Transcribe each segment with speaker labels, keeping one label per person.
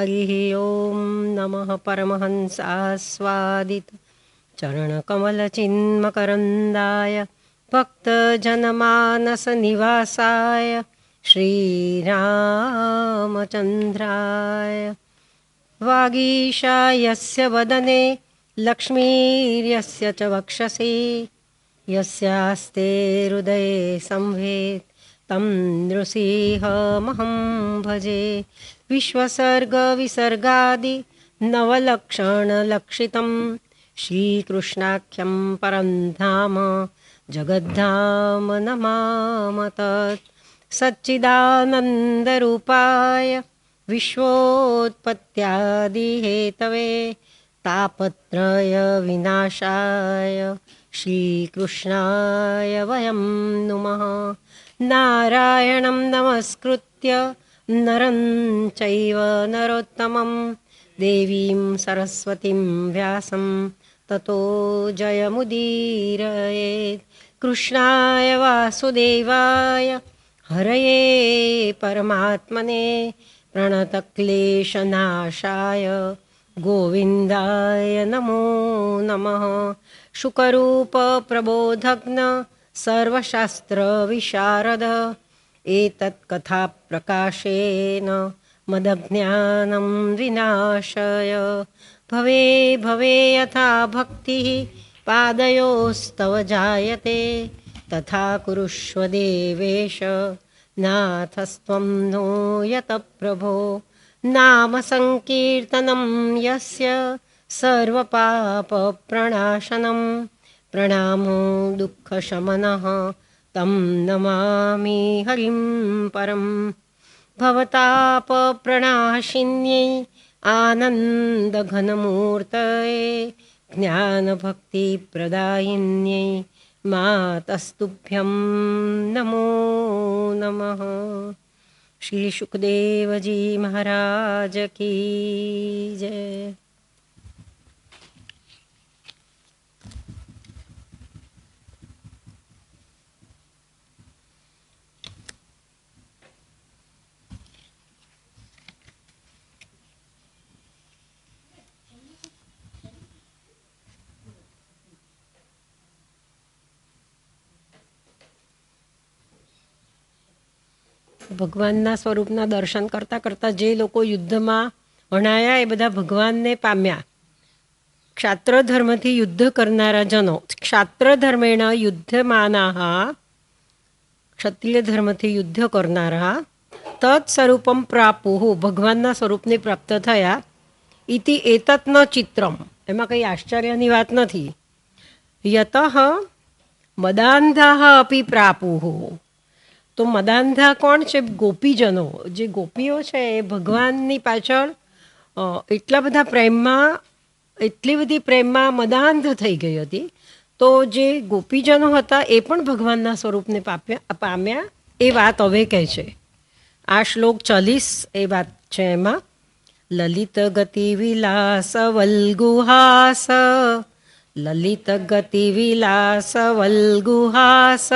Speaker 1: हरिः ॐ नमः परमहंसास्वादित चरणकमलचिन्मकरन्दाय भक्तजनमानसनिवासाय श्रीरामचन्द्राय वागीशायस्य वदने लक्ष्मीर्यस्य च वक्षसि यस्यास्ते हृदये संवेत् तं नृसिंहमहं भजे। विश्वसर्गविसर्गादि नवलक्षणलक्षितं श्रीकृष्णाख्यं परं धाम जगद्धाम नमामः। सच्चिदानन्दरूपाय विश्वोत्पत्त्यादिहेतवे तापत्रयविनाशाय श्रीकृष्णाय वयं नुमः। नारायणं नमस्कृत्य नरं चैव नरोत्तमं देवीं सरस्वतीं व्यासं ततो जयमुदीरयेत्। कृष्णाय वासुदेवाय हरये परमात्मने प्रणतक्लेशनाशाय गोविन्दाय नमो नमः। शुकरूपप्रबोधज्ञ सर्वशास्त्रविशारद एतत्कथाप्रकाशेन मदज्ञानं विनाशय। भवे भवे यथा भक्तिः पादयोस्तव जायते तथा कुरुष्व देवेश नाथस्त्वं नो यत प्रभो। नाम संकीर्तनं यस्य सर्वपापप्रणाशनं प्रणामो दुःखशमनः तं नमामि हरिं परं। भवतापप्रणाशिन्यै आनन्दघनमूर्तये ज्ञानभक्तिप्रदायिन्यै मातस्तुभ्यं नमो नमः। श्री शुकदेव जी महाराज की जय। ભગવાનના સ્વરૂપના દર્શન કરતાં કરતાં જે લોકો યુદ્ધમાં હણાયા એ બધા ભગવાનને પામ્યા. ક્ષાત્ર ધર્મથી યુદ્ધ કરનારા જનો ક્ષાત્ર ધર્મેણ યુદ્ધમાનાહ, ક્ષત્રિય ધર્મથી યુદ્ધ કરનારા તત્ સ્વરૂપમ પ્રાપુઃ, ભગવાનના સ્વરૂપને પ્રાપ્ત થયા. ઇતિ એતત ન ચિત્રમ, એમાં કંઈ આશ્ચર્યની વાત નથી. યતઃ મદાંધાઃ અપી પ્રાપુઃ, તો મદાંધા કોણ છે? ગોપીજનો. જે ગોપીઓ છે એ ભગવાનની પાછળ એટલી બધી પ્રેમમાં મદાંધ થઈ ગઈ હતી. તો જે ગોપીજનો હતા એ પણ ભગવાનના સ્વરૂપને પામ્યા એ વાત હવે કહે છે. આ શ્લોક 40 એ વાત છે. એમાં લલિત ગતિ વિલાસ વલ્ગુહાસ, લલિત ગતિ વિલાસ વલ્ગુહાસ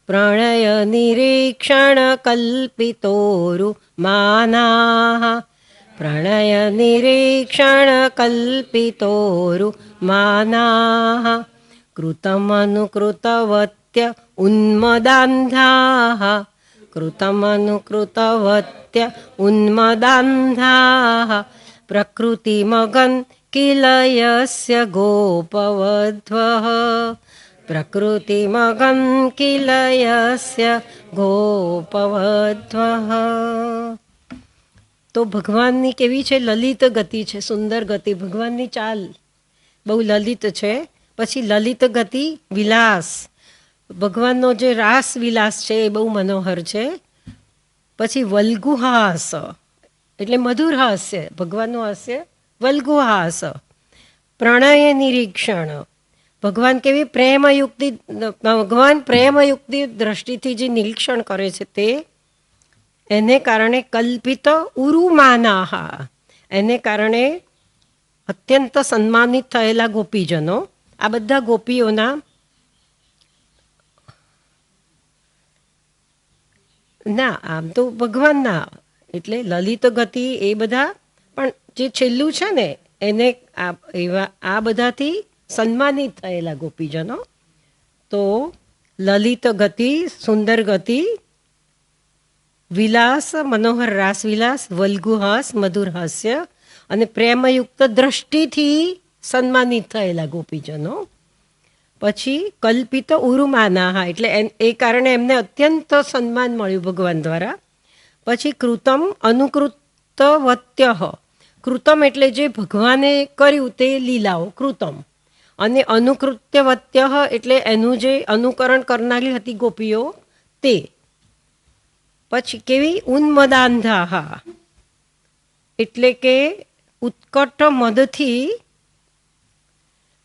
Speaker 1: પ્રણય નિરીક્ષણ કલ્પિતોરુ માનાઃ, પ્રણય નિરીક્ષણ કલ્પિતોરુ માનાઃ કૃતમનુકૃતવત્ય ઉન્મદાંધાઃ, કૃતમનુકૃતવત્ય ઉન્મદાંધાઃ પ્રકૃતિમગન કિલ યસ્ય ગોપવધ્વઃ, પ્રકૃતિમગન કિલ યસ્ય ગોપવધ્વઃ. તો ભગવાનની કેવી છે? લલિત ગતિ છે, સુંદર ગતિ. ભગવાનની ચાલ બહુ લલિત છે. પછી લલિત ગતિ વિલાસ, ભગવાનનો જે રાસ વિલાસ છે એ બહુ મનોહર છે. પછી વલ્ગુહાસ એટલે મધુર હાસ્ય, ભગવાનનું હાસ્ય વલ્ગુહાસ. પ્રણય નિરીક્ષણ, ભગવાન કેવી પ્રેમયુક્તિ, ભગવાન પ્રેમયુક્તિ દ્રષ્ટિથી જે નિરીક્ષણ કરે છે તે એને કારણે કલ્પિત ઉરુમાનાહ, એને કારણે અત્યંત સન્માનિત થયેલા ગોપીજનો. આ બધા ગોપીઓના ના, આમ તો ભગવાનના એટલે લલિત ગતિ એ બધા પણ જે છેલ્લું છે ને એને આ બધાથી સન્માનિત થયેલા ગોપીજનો. તો લલિત ગતિ, સુંદર ગતિ, વિલાસ, મનોહર રાસ વિલાસ, વલ્ગુહાસ, મધુર હાસ્ય અને પ્રેમયુક્ત દ્રષ્ટિથી સન્માનિત થયેલા ગોપીજનો. પછી કલ્પિત ઉરુમાના, એટલે એ કારણે એમને અત્યંત સન્માન મળ્યું ભગવાન દ્વારા. પછી કૃતમ અનુકૃતવત્ય, કૃતમ એટલે જે ભગવાને કર્યું તે લીલાઓ કૃતમ, અને અનુકૃત્યવત્ય એટલે એનું જે અનુકરણ કરનારી હતી ગોપીઓ તે. પછી કેવી ઉન્મદાંધા, એટલે કે ઉત્કટ મદથી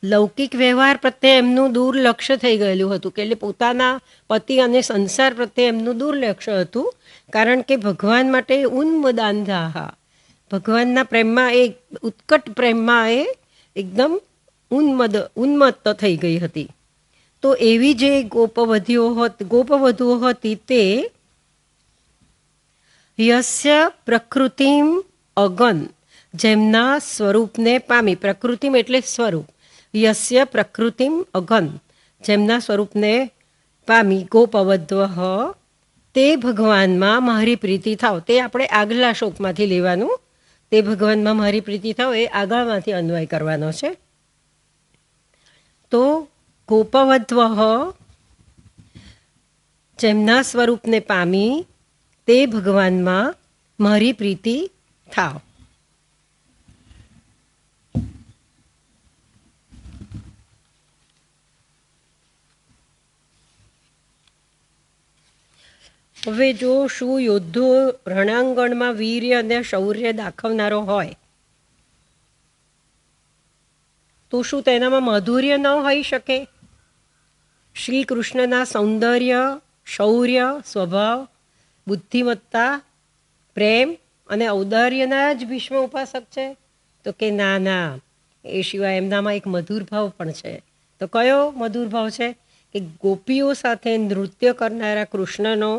Speaker 1: લૌકિક વ્યવહાર પ્રત્યે એમનું દુર્લક્ષ્ય થઈ ગયેલું હતું, કે એટલે પોતાના પતિ અને સંસાર પ્રત્યે એમનું દુર્લક્ષ્ય હતું. કારણ કે ભગવાન માટે ઉન્મદાંધા, ભગવાનના પ્રેમમાં એ ઉત્કટ પ્રેમમાં એ એકદમ ઉન્મત્ત થઈ ગઈ હતી. તો એવી જે ગોપવધુઓ હતી તે યસ્ય પ્રકૃતિમ અગન, જેમના સ્વરૂપને પામી, પ્રકૃતિમ એટલે સ્વરૂપ, યસ્ય પ્રકૃતિમ અગન, જેમના સ્વરૂપને પામી, ગોપવધ્વ તે ભગવાનમાં મારી પ્રીતિ થાવ. તે આપણે આગલા શ્લોકમાંથી લેવાનું. તે ભગવાનમાં મારી પ્રીતિ થાવ એ આગળમાંથી અન્વય કરવાનો છે. તો ગોપવધ્વ જેમના સ્વરૂપને પામી તે ભગવાનમાં મારી પ્રીતિ થાવ. હવે જો શું યોદ્ધો રણાંગણમાં વીર્ય અને શૌર્ય દાખવનારો હોય તો શું તેનામાં માધુર્ય ન હોઈ શકે? શ્રી કૃષ્ણના સૌંદર્ય, શૌર્ય, સ્વભાવ, બુદ્ધિમત્તા, પ્રેમ અને ઔદાર્યના જ ભીષ્મ ઉપાસક છે? તો કે ના ના, એ સિવાય એમનામાં એક મધુર ભાવ પણ છે. તો કયો મધુર ભાવ છે? કે ગોપીઓ સાથે નૃત્ય કરનારા કૃષ્ણનો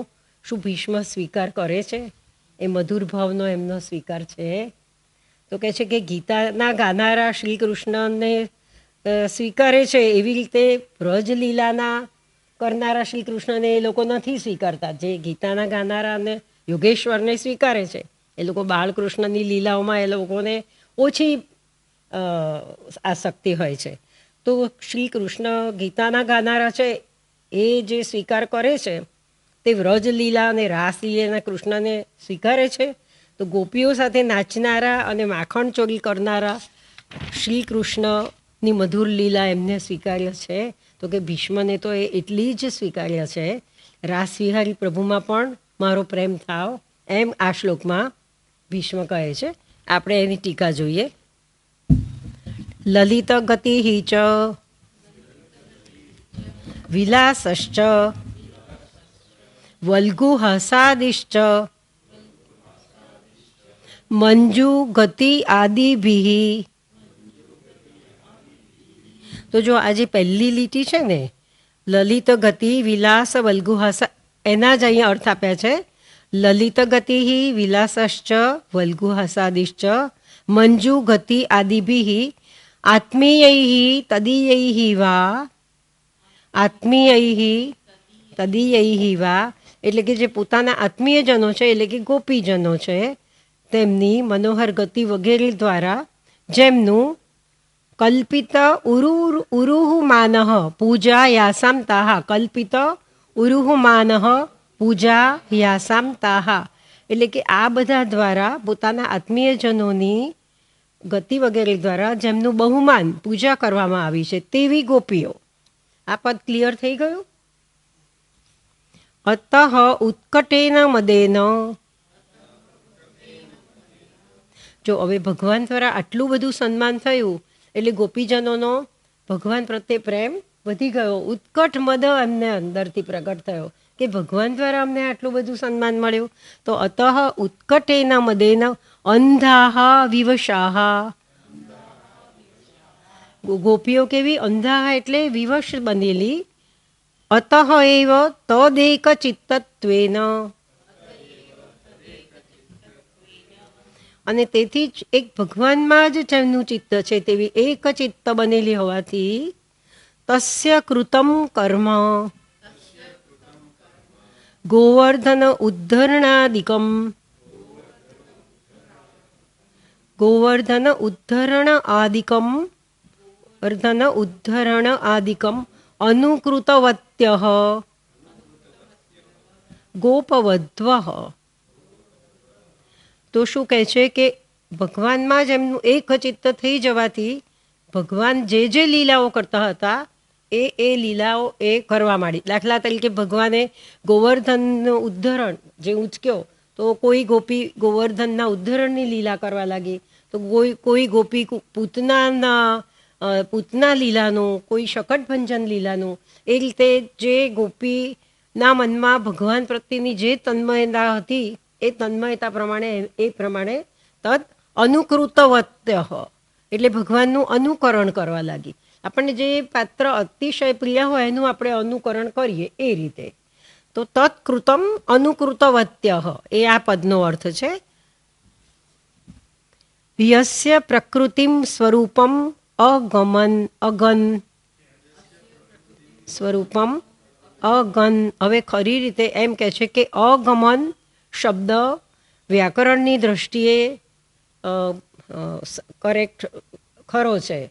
Speaker 1: શું ભીષ્મ સ્વીકાર કરે છે? એ મધુર ભાવનો એમનો સ્વીકાર છે. તો કહે છે કે ગીતાના ગાનારા શ્રી કૃષ્ણને સ્વીકારે છે, એવી રીતે વ્રજલીલાના કરનારા શ્રી કૃષ્ણને એ લોકો નથી સ્વીકારતા. જે ગીતાના ગાનારા અને યોગેશ્વરને સ્વીકારે છે, એ લોકો બાળકૃષ્ણની લીલાઓમાં એ લોકોને ઓછી આસક્તિ હોય છે. તો શ્રી કૃષ્ણ ગીતાના ગાનારા છે એ જે સ્વીકાર કરે છે તે વ્રજલીલા અને રાસલીલાના કૃષ્ણને સ્વીકારે છે. તો ગોપીઓ સાથે નાચનારા અને માખણ ચોરી કરનારા શ્રી કૃષ્ણની મધુર લીલા એમને સ્વીકાર્ય છે. તો કે ભીષ્મને તો એ એટલી જ સ્વીકાર્ય છે. રાસવિહારી પ્રભુમાં પણ મારો પ્રેમ થાવ, એમ આ શ્લોકમાં ભીષ્મ કહે છે. આપણે એની ટીકા જોઈએ. લલિત ગતિ ચ વિલાસશ્ચ વલ્ગુહસાદિશ્ચ મંજુ ગતિ આદિભિ. તો જો આ જે પહેલી લીટી છે ને, લલિત ગતિ વિલાસ વલ્ગુહસ, એના જ અહીંયા અર્થ આપ્યા છે. લલિત ગતિ વિલાસશ્ચ વલ્ગુહસાદિશ્ચ મંજુ ગતિ આદિભિ આત્મીયૈ તદીયૈ વા, આત્મીયૈ તદીયૈ વા, એટલે કે જે પોતાના આત્મીયજનો છે, એટલે કે ગોપીજનો છે, તેમની મનોહર ગતિ વગેરે દ્વારા જેમનું કલ્પિત ઉરુહુમાન પૂજા યાસામ તાહા, કલ્પિત ઉરુહુમાન પૂજા યાસામ તાહા, એટલે કે આ બધા દ્વારા પોતાના આત્મીયજનોની ગતિ વગેરે દ્વારા જેમનું બહુમાન પૂજા કરવામાં આવી છે તેવી ગોપીઓ. આ પદ ક્લિયર થઈ ગયું? અતઃ ઉત્કટેન મદેન, જો હવે ભગવાન દ્વારા આટલું બધું સન્માન થયું એટલે ગોપીજનોનો ભગવાન પ્રત્યે પ્રેમ વધી ગયો. ઉત્કટ મદ એમને અંદરથી પ્રગટ થયો કે ભગવાન દ્વારા અમને આટલું બધું સન્માન મળ્યું. તો અતઃ ઉત્કટેન મદેન અંધાહ વિવશાહ, ગોપીઓ કેવી? અંધાહ એટલે વિવશ બનેલી. અતઃ એવ તદેક ચિત્તત્વેન, અને તેથી જ એક ભગવાનમાં જ જેમનું ચિત્ત છે તેવી એક ચિત્ત બનેલી હોવાથી તસ્ય કૃતમ કર્મ ગોવર્ધન ઉદ્ધરણાદિકમ ગોવર્ધન ઉદ્ધરણ આદિકમ વર્ધન ઉદ્ધરણ આદિકમ અનુકૃતવત્ય ગોપવધ્વ. તો શું કહે છે કે ભગવાનમાં જ એમનું એક ચિત્ત થઈ જવાથી ભગવાન જે જે લીલાઓ કરતા હતા એ લીલાઓ એ કરવા માંડી. દાખલા તરીકે ભગવાને ગોવર્ધનનું ઉદ્ધરણ જે ઉંચક્યો તો કોઈ ગોપી ગોવર્ધનના ઉદ્ધરણની લીલા કરવા લાગી, તો કોઈ ગોપી પૂતના લીલાનું, કોઈ શકટભંજન લીલાનું. એ રીતે જે ગોપીના મનમાં ભગવાન પ્રત્યેની જે તન્મયતા હતી એ તન્મયતા પ્રમાણે એ પ્રમાણે તદ અનુકૃતવત્ય એટલે ભગવાનનું અનુકરણ કરવા લાગી. આપણને જે પાત્ર અતિશય પ્રિય હોય એનું આપણે અનુકરણ કરીએ એ રીતે. તો તત્કૃતમ અનુકૃતવત્ય એ આ પદનો અર્થ છે. યસ્ય પ્રકૃતિમ સ્વરૂપમ અગન સ્વરૂપમ અગન. હવે ખરી રીતે એમ કહે છે કે અગમન શબ્દ વ્યાકરણની દ્રષ્ટિએ કરેક્ટ ખરો છે.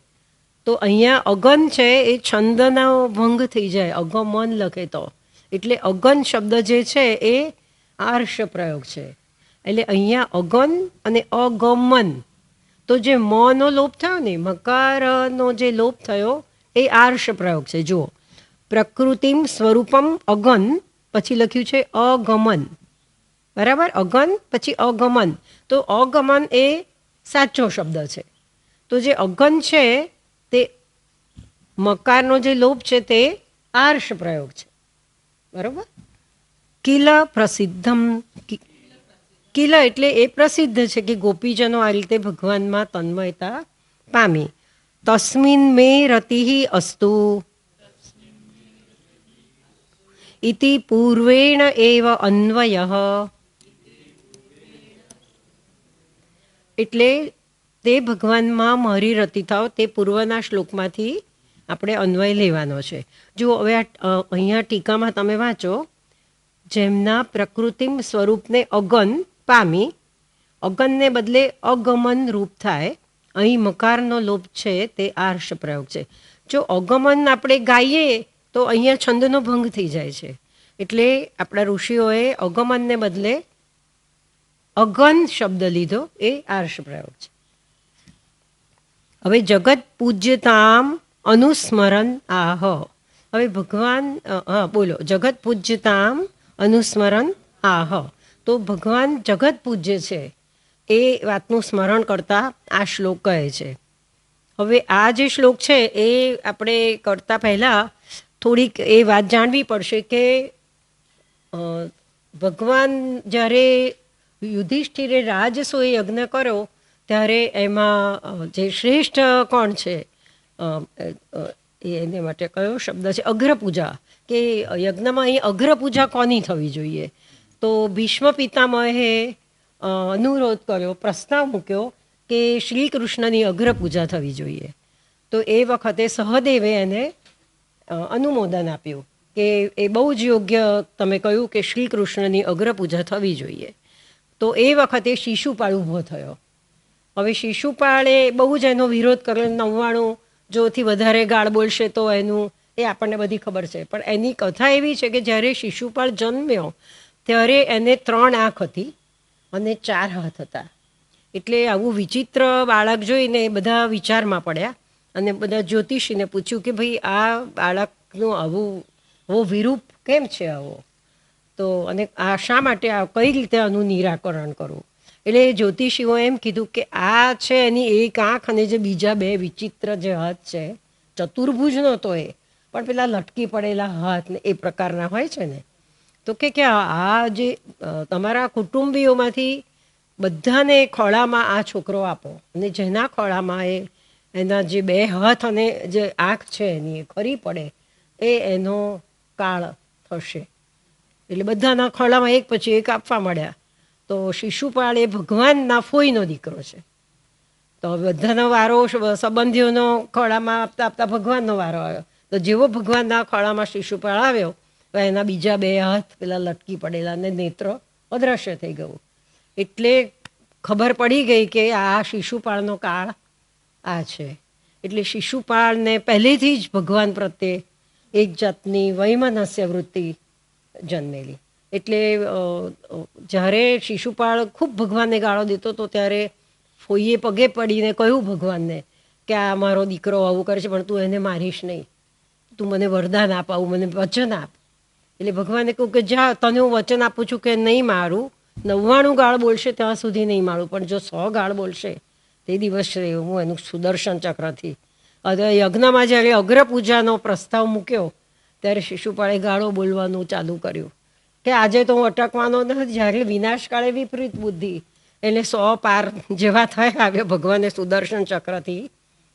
Speaker 1: તો અહીંયા અગન છે એ છંદનો ભંગ થઈ જાય, અગમન લખે તો. એટલે અગન શબ્દ જે છે એ આર્ષ પ્રયોગ છે. એટલે અહીંયા અગન અને અગમન, તો જે મનો લોપ થયો ને, મકારનો જે લોપ થયો એ આર્ષ પ્રયોગ છે. જુઓ, પ્રકૃતિમ સ્વરૂપમ અગન, પછી લખ્યું છે અગમન. બરાબર, અગન પછી અગમન. તો અગમન એ સાચો શબ્દ છે. તો જે અગન છે તે મકારનો જે લોપ છે તે આર્ષ પ્રયોગ છે. બરાબર. કિલ પ્રસિદ્ધમ, કિલ એટલે એ પ્રસિદ્ધ છે કે ગોપીજનો આ રીતે ભગવાનમાં તન્મયતા પામી. તસ્મિન મે રતિ અસ્તુ ઇતિ પૂર્વેણ એવ અન્વય. એટલે તે ભગવાનમાં મારી રતિ થાવ તે પૂર્વના શ્લોકમાંથી આપણે અન્વય લેવાનો છે. જો હવે અહીંયા ટીકામાં તમે વાંચો, જેમના પ્રકૃતિમ સ્વરૂપને અગન પામી, અગનને બદલે અગમન રૂપ થાય. અહીં મકારનો લોપ છે તે આર્ષ પ્રયોગ છે. જો અગમન આપણે ગાઈએ તો અહીંયા છંદનો ભંગ થઈ જાય છે. એટલે આપણા ઋષિઓએ અગમનને બદલે અગન શબ્દ લીધો, એ આર્ષ પ્રયોગ છે. હવે જગત પૂજ્યતામ અનુસ્મરણ આહ. હવે ભગવાન, બોલો, જગત પૂજ્યતામ અનુસ્મરણ આહ. તો ભગવાન જગત પૂજ્ય છે એ વાતનું સ્મરણ કરતા આ શ્લોક કહે છે. હવે આ જે શ્લોક છે એ આપણે કરતા પહેલાં થોડીક એ વાત જાણવી પડશે કે ભગવાન જ્યારે યુધિષ્ઠિરે રાજસૂય યજ્ઞ કર્યો ત્યારે એમાં જે શ્રેષ્ઠ કોણ છે, એને માટે કયો શબ્દ છે, અગ્રપૂજા. કે યજ્ઞમાં અહીં અગ્રપૂજા કોની થવી જોઈએ? તો ભીષ્મ પિતામહે અનુરોધ કર્યો, પ્રસ્તાવ મૂક્યો કે શ્રી કૃષ્ણની અગ્રપૂજા થવી જોઈએ. તો એ વખતે સહદેવે એને અનુમોદન આપ્યું કે એ બહુ જ યોગ્ય તમે કહ્યું કે શ્રી કૃષ્ણની અગ્રપૂજા થવી જોઈએ. તો એ વખતે શિશુપાળ ઊભો થયો. હવે શિશુપાળે બહુ જ એનો વિરોધ કર્યો. 99 જોથી વધારે ગાળ બોલશે તો એનું, એ આપણને બધી ખબર છે. પણ એની કથા એવી છે કે જ્યારે શિશુપાળ જન્મ્યો ત્યારે એને 3 આંખ હતી અને 4 હાથ હતા. એટલે આવું વિચિત્ર બાળક જોઈને બધા વિચારમાં પડ્યા અને બધા જ્યોતિષીને પૂછ્યું કે ભાઈ આ બાળકનું આવો વિરૂપ કેમ છે આવો? તો અને આ શા માટે, આ કઈ રીતે આનું નિરાકરણ કરવું? એટલે જ્યોતિષીઓ એમ કીધું કે આ છે એની એક આંખ અને જે બીજા 2 વિચિત્ર જે હાથ છે, ચતુર્ભુજ નહોતો એ, પણ પેલા લટકી પડેલા હાથ ને એ પ્રકારના હોય છે ને. તો કે આ જે તમારા કુટુંબીઓમાંથી બધાને ખોળામાં આ છોકરો આપો, અને જેના ખોળામાં એના જે 2 હાથ અને જે આંખ છે એની ખરી પડે એ એનો કાળ થશે. એટલે બધાના ખોળામાં એક પછી એક આપવા માંડ્યા. તો શિશુપાળ એ ભગવાનના ફોઈનો દીકરો છે. તો બધાનો વારો સંબંધીઓનો ખોળામાં આપતા આપતા ભગવાનનો વારો આવ્યો. તો જેવો ભગવાનના ખોળામાં શિશુપાળ આવ્યો તો એના બીજા 2 હાથ પેલા લટકી પડેલા અને નેત્રો અદ્રશ્ય થઈ ગયું. એટલે ખબર પડી ગઈ કે આ શિશુપાળનો કાળ આ છે. એટલે શિશુપાળને પહેલેથી જ ભગવાન પ્રત્યે એક જાતની વૈમનસ્ય વૃત્તિ જન્મેલી. એટલે જ્યારે શિશુપાળ ખૂબ ભગવાનને ગાળો દેતો હતો ત્યારે ફોઈએ પગે પડીને કહ્યું ભગવાનને કે આ મારો દીકરો આવું કરે છે, પણ તું એને મારીશ નહીં, તું મને વરદાન આપ, આવું મને વચન આપ. એટલે ભગવાને કહ્યું કે જા, તને હું વચન આપું છું કે નહીં મારું, 99 ગાળ બોલશે ત્યાં સુધી નહીં મારું, પણ જો 100 ગાળ બોલશે તે દિવસ હું એનું સુદર્શન ચક્રથી. યજ્ઞમાં જ્યારે અગ્રપૂજાનો પ્રસ્તાવ મૂક્યો ત્યારે શિશુપાળે ગાળો બોલવાનું ચાલુ કર્યું કે આજે તો હું અટકવાનો નથી, જ્યારે વિનાશકાળે વિપરીત બુદ્ધિ. એટલે 100 પાર જેવા થયા આવ્યો ભગવાને સુદર્શન ચક્રથી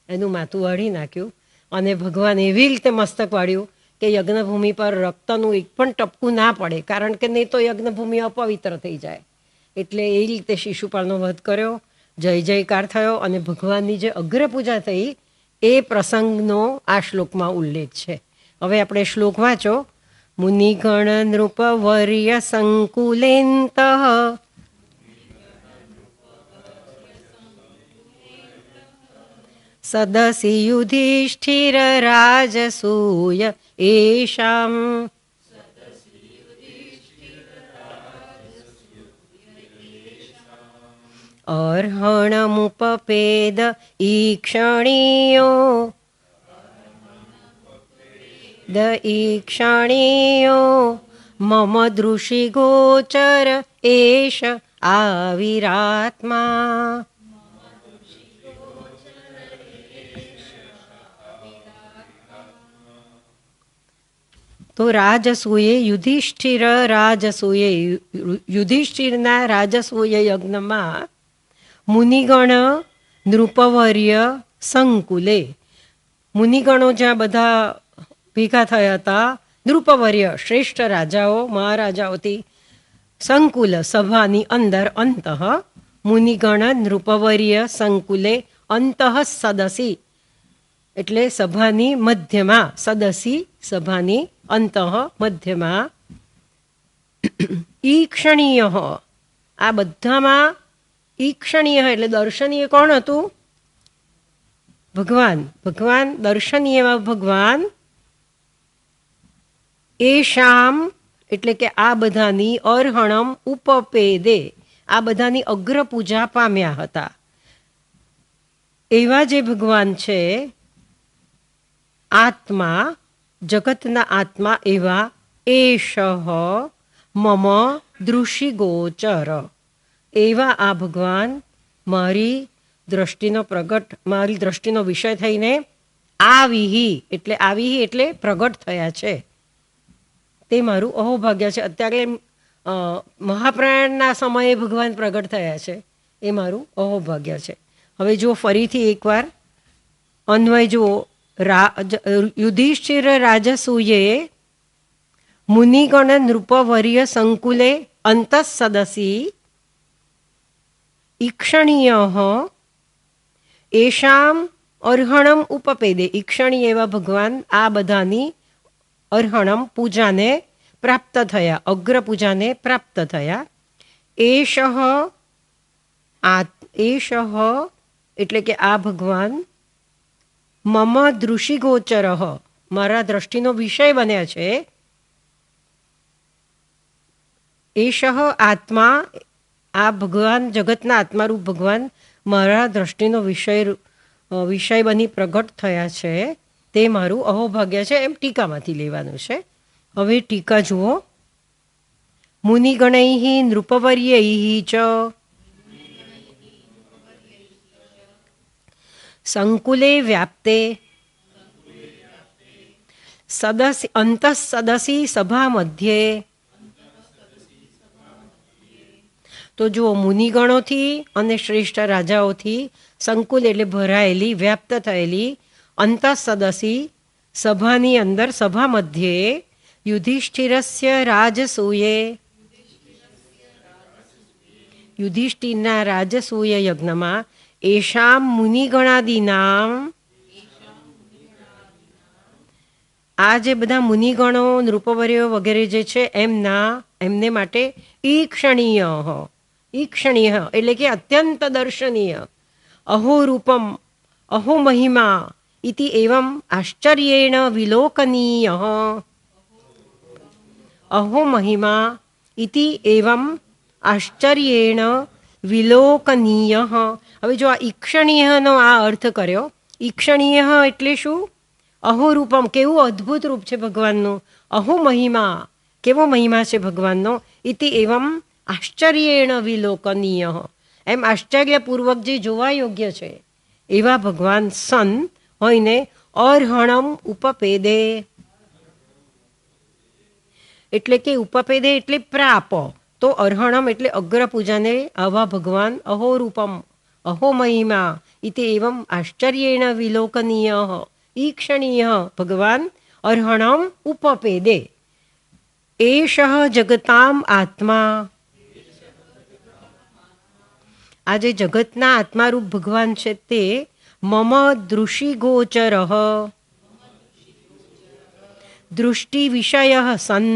Speaker 1: એનું માથું વાળી નાખ્યું અને ભગવાન એવી રીતે મસ્તક વાળ્યું કે યજ્ઞભૂમિ પર રક્તનું એક પણ ટપકું ના પડે, કારણ કે નહીં તો યજ્ઞભૂમિ અપવિત્ર થઈ જાય. એટલે એ રીતે શિશુપાળનો વધ કર્યો, જય જયકાર થયો અને ભગવાનની જે અગ્રપૂજા થઈ એ પ્રસંગનો આ શ્લોકમાં ઉલ્લેખ છે. હવે આપણે શ્લોક વાંચો. મુનિગણ નૃપવર્ય સંકુલેન્ત સદસી યુધિષ્ઠિર રાજસૂય એષામ અર્હણમુપપેદ ઈક્ષણીયો મમ દૃષિ ગોચર એષ આવિરાત્મા. તો રાજસૂયે યુધિષ્ઠિરના રાજસૂય યજ્ઞમાં મુનિગણ નૃપવર્ય સંકુલે, મુનિગણો જ્યાં બધા ભેગા થયા હતા, નૃપવર્ય શ્રેષ્ઠ રાજાઓ મહારાજાઓથી, સંકુલ સભાની અંદર, અંતઃ મુનિગણ નૃપવર્ય સંકુલે અંતઃ સદસી એટલે સભાની મધ્યમાં, સદસી સભાની અંતઃ મધ્યમાં, ઈક્ષણીય આ બધામાં ઈક્ષણીય એટલે દર્શનીય કોણ હતું? ભગવાન. ભગવાન દર્શનીય ભગવાન. એશામ એટલે કે આ બધાની, અર્હણમ ઉપપેદે આ બધાની અગ્રપૂજા પામ્યા હતા. એવા જે ભગવાન છે આત્મા, જગતના આત્મા એવા, એષ મમ દૃષિગોચર એવા આ ભગવાન મારી દ્રષ્ટિનો વિષય થઈને આવિહી એટલે પ્રગટ થયા છે. તે મારું અહોભાગ્ય છે. અત્યારે મહાપ્રયાણના સમયે ભગવાન પ્રગટ થયા છે, એ મારું અહોભાગ્ય છે. હવે જો ફરીથી એકવાર અન્વય જુઓ. યુધિષ્ઠિર રાજસૂયે મુનિગણ નૃપવર્ય સંકુલે અંતઃસદસી ઈક્ષણીય એષામ અર્હણમ ઉપપેદે. ઈક્ષણી એવા ભગવાન આ બધાની અર્હણમ પૂજાને પ્રાપ્ત થયા, અગ્ર પૂજાને પ્રાપ્ત થયા. એષ એટલે કે આ ભગવાન મમ દૃષિગોચર મારા દ્રષ્ટિનો વિષય બન્યા છે. એષ આત્મા આ ભગવાન, જગતના આત્મારૂપ ભગવાન મારા દ્રષ્ટિનો વિષય બની પ્રગટ થયા છે, તે મારું અહોભાગ્ય છે. એમ ટીકામાંથી લેવાનું છે. હવે ટીકા જુઓ. મુનિગણૈઃ નૃપવર્યૈઃ ચ સંકુલે વ્યાપ્તે અંતઃસદસી સભા મધ્યે. તો જુઓ, મુનિગણોથી અને શ્રેષ્ઠ રાજાઓથી સંકુલ એટલે ભરાયેલી, વ્યાપ્ત થયેલી, અંતઃસદસી સભાની અંદર, સભા મધ્યે યુધિષ્ઠિરસ્ય રાજસૂયે યુધિષ્ઠિરના રાજસૂય યજ્ઞમાં એશામ મુનિગણાદિનામ, આ જે બધા મુનિગણો નૃપવર્યો વગેરે જે છે એમને માટે ઈક્ષણીય, ઈક્ષણીય એટલે કે અત્યંત દર્શનીય, અહો રૂપમ અહો મહિમા ઇતિ એવમ આશ્ચર્યેણ વિલોકનીય, અહો મહિમા ઇતિ એવમ આશ્ચર્યેણ વિલોકનીય. હવે જો આ ઈક્ષણીયનો આ અર્થ કર્યો, ઈક્ષણીય એટલે શું? અહો રૂપમ, કેવું અદ્ભુત રૂપ છે ભગવાનનું, અહો મહિમા, કેવો મહિમા છે ભગવાનનો, ઇતિ એવમ આશ્ચર્યેણ વિલોકનીય, એમ આશ્ચર્યપૂર્વક જે જોવા યોગ્ય છે એવા ભગવાન સન હોઈને અર્હણમ ઉપપેદે, એટલે કે ઉપપેદે એટલે પ્રાપ, તો અર્હણમ એટલે અગ્રપૂજાને આવા ભગવાન અહો રૂપમ અહો મહિમા ઇતિ એવમ આશ્ચર્યેણ વિલોકનીય ઈક્ષણીય ભગવાન અર્હણમ ઉપપેદે. એષ જગતામ આત્મા, આ જે જગતના આત્મારૂપ ભગવાન છે તે મમ દૃષિગોચર દૃષ્ટિ વિષય સન,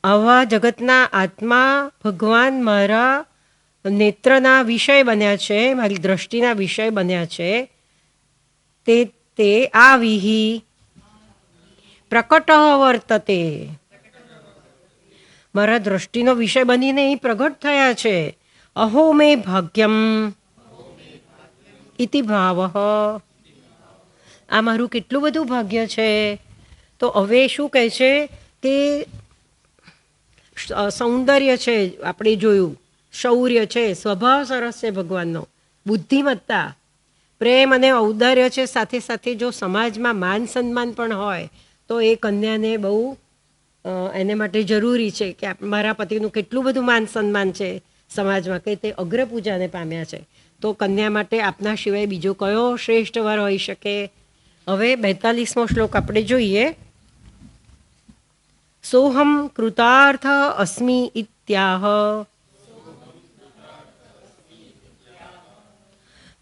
Speaker 1: આવા જગતના આત્મા ભગવાન મારા નેત્રના વિષય બન્યા છે, મારી દ્રષ્ટિના વિષય બન્યા છે. તે આવિહિ પ્રકટ વર્તતે, મારા દ્રષ્ટિનો વિષય બનીને એ પ્રગટ થયા છે. અહો મે ભાગ્યમ ઇતિ ભાવ, આ મારું કેટલું બધું ભાગ્ય છે. તો હવે શું કહે છે કે સૌંદર્ય છે, આપણે જોયું, શૌર્ય છે, સ્વભાવ સરસ છે ભગવાનનો, બુદ્ધિમત્તા, પ્રેમ અને ઔદાર્ય છે, સાથે સાથે જો સમાજમાં માન સન્માન પણ હોય તો એ કન્યાને બહુ એને માટે જરૂરી છે કે મારા પતિનું કેટલું બધું માન સન્માન છે સમાજમાં, કે તે અગ્રપૂજાને પામ્યા છે. તો કન્યા માટે આપના સિવાય બીજો કયો શ્રેષ્ઠ વર હોઈ શકે. હવે 42મો શ્લોક આપણે જોઈએ. સોહમ કૃતાર્થ અસ્મિ ઇત્યાહ,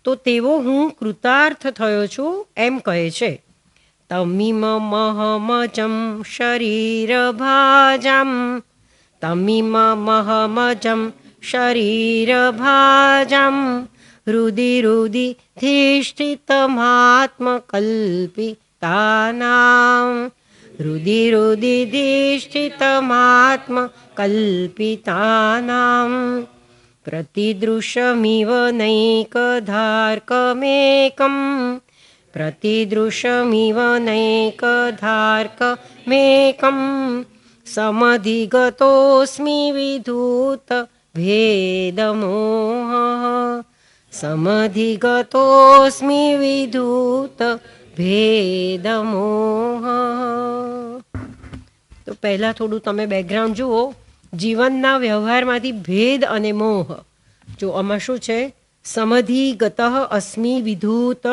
Speaker 1: તો તેવો હું કૃતાર્થ થયો છું એમ કહે છે. તમિમમહમજમ શરીરભાજમ, તમિમમહમજમ શરીરભાજમ હૃદિ હૃદિ ધિષ્ઠિતમાત્મકલ્પિતાનામ, હૃદિ હૃદિ ધિષ્ઠિતમાત્મકલ્પિતાનામ પ્રતિદૃશમિવ નૈકધાર્કમેકમ, પ્રતિદૃશમિવ નૈકધાર્કમેકમ સમધિગતોऽસ્મિ વિધૂત ભેદમોહ, સમધિગતોऽસ્મિ વિધૂત ભેદમોહ. તો પહેલાં થોડું તમે બેકગ્રાઉન્ડ જુઓ. જીવનના વ્યવહારમાંથી ભેદ અને મોહ, જો આમાં શું છે, સમધિગત અસ્મિ વિધૂત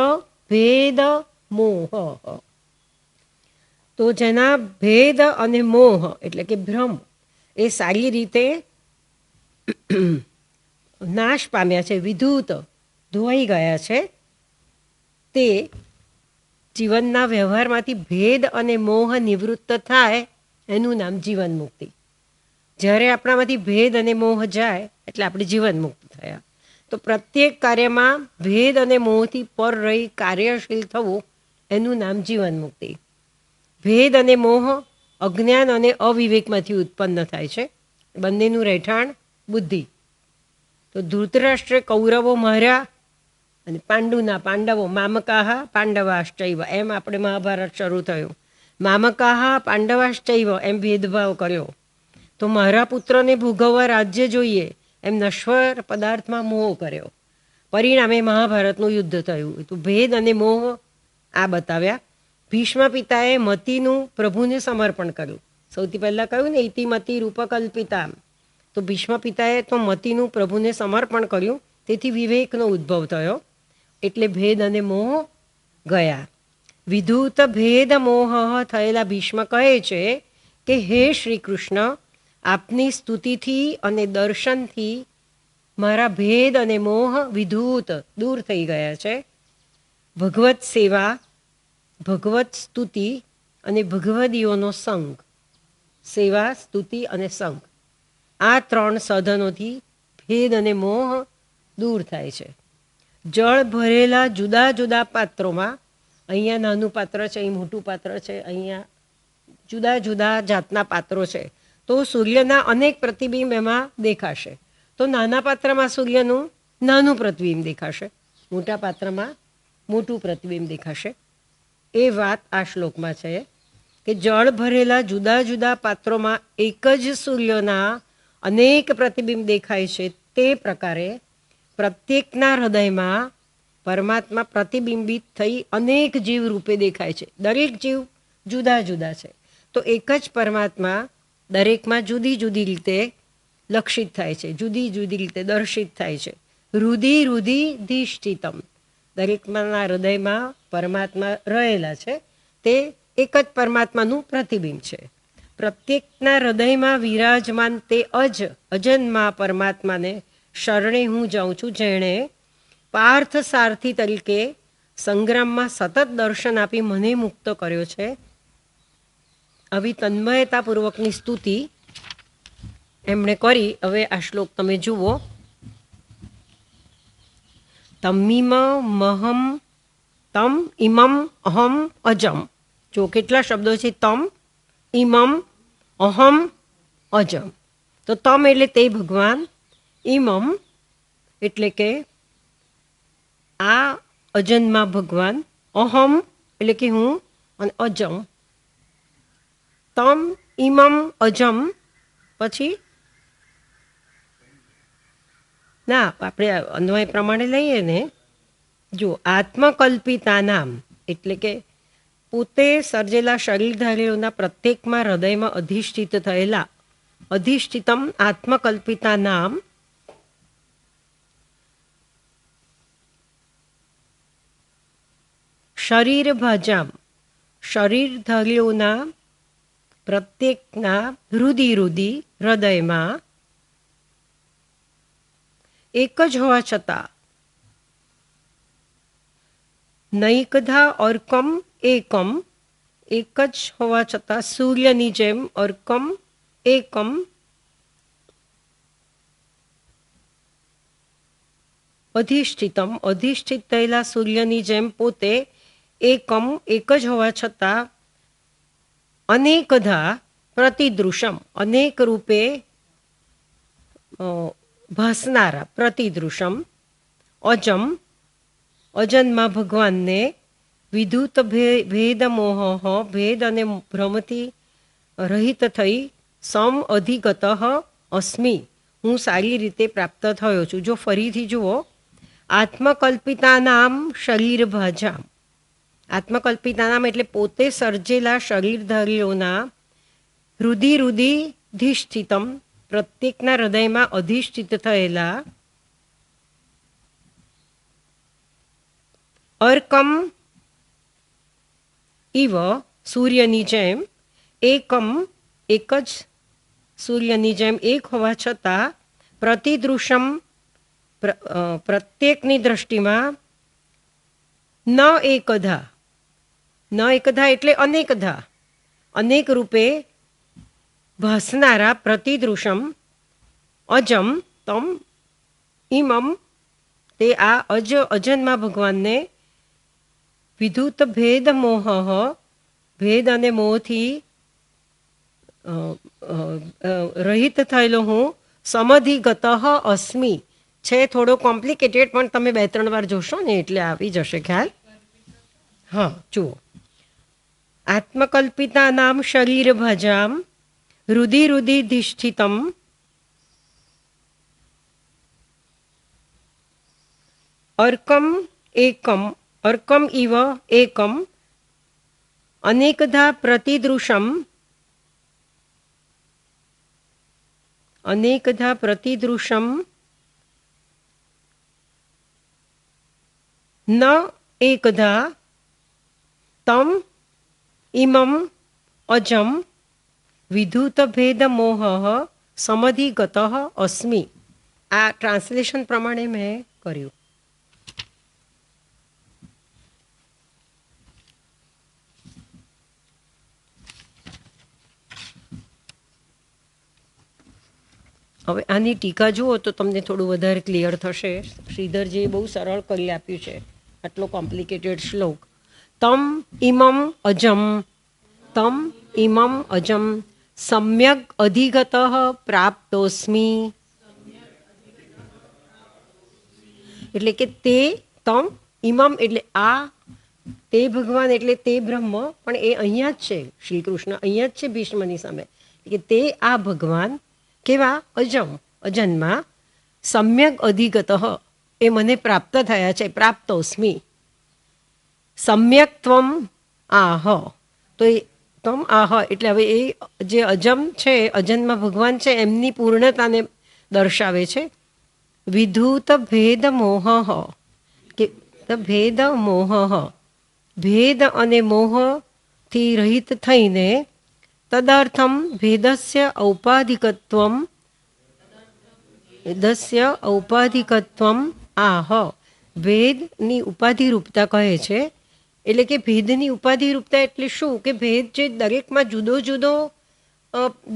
Speaker 1: ભેદ મોહ, તો જેના ભેદ અને મોહ એટલે કે ભ્રમ એ સારી રીતે નાશ પામ્યા છે, વિધૂત ધોવાઈ ગયા છે, તે જીવનના વ્યવહારમાંથી ભેદ અને મોહ નિવૃત્ત થાય એનું નામ જીવન મુક્તિ. જ્યારે આપણામાંથી ભેદ અને મોહ જાય એટલે આપણે જીવન મુક્ત થયા. તો પ્રત્યેક કાર્યમાં ભેદ અને મોહથી પર રહી કાર્યશીલ થવું એનું નામ જીવન મુક્તિ. ભેદ અને મોહ અજ્ઞાન અને અવિવેકમાંથી ઉત્પન્ન થાય છે, બંનેનું રહેઠાણ બુદ્ધિ. તો ધૃતરાષ્ટ્રે કૌરવો માર્યા અને પાંડવો મામકાહ પાંડવાશ્ચૈવ, એમ આપણે મહાભારત શરૂ થયું. મામકાહ પાંડવાશ્ચૈવ એમ ભેદભાવ કર્યો. તો મારા પુત્રને ભોગવવા રાજ્ય જોઈએ એમ નશ્વર પદાર્થમાં મોહ કર્યો. પરિણામે મહાભારતનું યુદ્ધ થયું. તો ભેદ અને મોહ આ બતાવ્યા. ભીષ્મ પિતાએ મતિનું પ્રભુને સમર્પણ કર્યું. સૌથી પહેલાં કહ્યું ને ઇતિ મતિ રૂપકલ્પિતા. તો ભીષ્મ પિતાએ તો મતિનું પ્રભુને સમર્પણ કર્યું, તેથી વિવેકનો ઉદ્ભવ થયો, એટલે ભેદ અને મોહ ગયા. વિધૂત ભેદ મોહ થયેલા ભીષ્મ કહે છે કે હે શ્રી કૃષ્ણ, આપની સ્તુતિથી અને દર્શનથી મારા ભેદ અને મોહ વિધૂત દૂર થઈ ગયા છે. ભગવત સેવા, ભગવત સ્તુતિ અને ભગવદીઓનો સંગ, સેવા, સ્તુતિ અને સંગ, આ 3 સાધનોથી ભેદ અને મોહ દૂર થાય છે. જળ ભરેલા જુદા જુદા પાત્રોમાં, અહીંયા નાનું પાત્ર છે, અહીં મોટું પાત્ર છે, અહીંયા જુદા જુદા જાતના પાત્રો છે, તો સૂર્યના અનેક પ્રતિબિંબ એમાં દેખાશે. તો નાના પાત્રમાં સૂર્યનું નાનું પ્રતિબિંબ દેખાશે, મોટા પાત્રમાં મોટું પ્રતિબિંબ દેખાશે. એ વાત આ શ્લોકમાં છે કે જળ ભરેલા જુદા જુદા પાત્રોમાં એક જ સૂર્યના અનેક પ્રતિબિંબ દેખાય છે. તે પ્રકારે પ્રત્યેકના હૃદયમાં પરમાત્મા પ્રતિબિંબિત થઈ અનેક જીવ રૂપે દેખાય છે. દરેક જીવ જુદા જુદા છે, તો એક જ પરમાત્મા દરેકમાં જુદી જુદી રીતે લક્ષિત થાય છે, જુદી જુદી રીતે દર્શિત થાય છે. હૃદય હૃદયધિષ્ઠિતમ, દરેકના હૃદયમાં પરમાત્મા રહેલા છે, તે એક જ પરમાત્માનું પ્રતિબિંબ છે. પ્રત્યેકના હૃદયમાં વિરાજમાન તે અજન્મા પરમાત્માને શરણે હું જાઉં છું, જેણે પાર્થ સારથી તરીકે સંગ્રામમાં સતત દર્શન આપી મને મુક્ત કર્યો છે. આવી તન્મયતાપૂર્વકની સ્તુતિ એમણે કરી. હવે આ શ્લોક તમે જુઓ. તમિમ મહમ તમ ઇમમ અહમ અજમ. જો કેટલા શબ્દો છે, તમ, ઇમમ, અહમ, અજમ. તો તમ એટલે તે ભગવાન, ઇમમ એટલે કે આ અજન્મા ભગવાન, અહમ એટલે કે હું, અને અજમ. તમ ઇમમ અજમ પછી ના, આપણે અન્વય પ્રમાણે લઈએ ને. જો આત્મકલ્પિતા નામ એટલે કે પોતે સર્જેલા શરીરધારીઓના પ્રત્યેકમાં હૃદયમાં અધિષ્ઠિત થયેલા, અધિષ્ઠિતમ આત્મકલ્પિતા નામ શરીર ભાજામ, શરીરધારીઓના પ્રત્યેકના હૃદયમાં એક જ હોવા છતાં નૈકધા અર્કમ એકમ, એક જ હોવા છતાં સૂર્યની જેમ, અર્કમ એકમ, અધિષ્ઠિતમ અધિષ્ઠિત થયેલા સૂર્યની જેમ પોતે એકમ એક જ હોવા છતાં અનેકધા પ્રતિદૃશમ અનેક રૂપે ભાસનારા, પ્રતિદૃશમ, અજમ અજન્મા ભગવાનને વિધુત ભેદ મોહ, ભેદ અને ભ્રમથી રહિત થઈ સમ અધિગત અસ્મિ, હું સારી રીતે પ્રાપ્ત થયો છું. જો ફરીથી જુઓ, આત્મકલ્પિતા નામ શરીર ભાજામ, આત્મકલ્પિતા નામ એટલે પોતે સર્જેલા શરીરધારીઓના હૃદયધિષ્ઠિતમ, પ્રત્યેકના હૃદયમાં અધિષ્ઠિત થયેલા, અર્કમ ઇવ સૂર્યની જેમ, એકમ એક જ સૂર્યની જેમ એક હોવા છતાં, પ્રતિદૃશમ પ્રત્યેકની દ્રષ્ટિમાં, ન એકધા, ન એકધા એટલે અનેકધા, અનેક રૂપે ભાસનારા, પ્રતિદૃશમ, અજમ તમ ઇમમ તે આ અજન્મા ભગવાનને વિધુત ભેદ મોહ, ભેદ અને મોહથી રહિત થયેલો હું, સમધિગત અસ્મિ છે. થોડો કોમ્પ્લિકેટેડ, પણ તમે 2-3 વાર જોશો ને એટલે આવી જશે ખ્યાલ. હા, જુઓ. આત્મકલ્પિતા નામ શરીર ભજામ હૃદયધિષ્ઠિતમ અર્કમ એકમ, અર્કમ ઇવ એકમ, અનેકધા પ્રતિદૃશમ, અનેકધા પ્રતિદૃશમ, ન એકધા તમ ઇમમ અજમ વિધુત ભેદ મોહ સમધિગત અસ્મિ. આ ટ્રાન્સલેશન પ્રમાણે મેં કર્યું. હવે આની ટીકા જુઓ તો તમને થોડું વધારે ક્લિયર થશે. શ્રીધરજીએ બહુ સરળ કરી આપ્યું છે આટલો કોમ્પ્લિકેટેડ શ્લોક. તમ ઇમમ અજમ, તમ ઇમમ અજમ સમ્યક અધિગત પ્રાપ્તોસ્મિ. એટલે કે તે તમ ઇમમ એટલે આ, તે ભગવાન એટલે તે બ્રહ્મ, પણ એ અહીંયા જ છે. શ્રી કૃષ્ણ અહીંયા જ છે ભીષ્મની સામે. કે તે આ ભગવાન કેવા? અજમ, અજન્મા. સમ્યક અધિગત એ મને પ્રાપ્ત થયા છે. પ્રાપ્તોસ્મિ. સમ્યક ત્વમ આહ. તો એ ત્વમ આહ એટલે હવે એ જે અજમ છે, અજન્મા ભગવાન છે, એમની પૂર્ણતાને દર્શાવે છે. વિધૂત ભેદ મોહ, કે ભેદ મોહ, ભેદ અને મોહથી રહિત થઈને તદર્થમ ભેદસ્ય ઔપાધિકત્વમ, ભેદસ્ય ઔપાધિકત્વમ આહ. ભેદની ઉપાધિરૂપતા કહે છે. એટલે કે ભેદની ઉપાધિરૂપતા એટલે શું? કે ભેદ જે દરેકમાં જુદો જુદો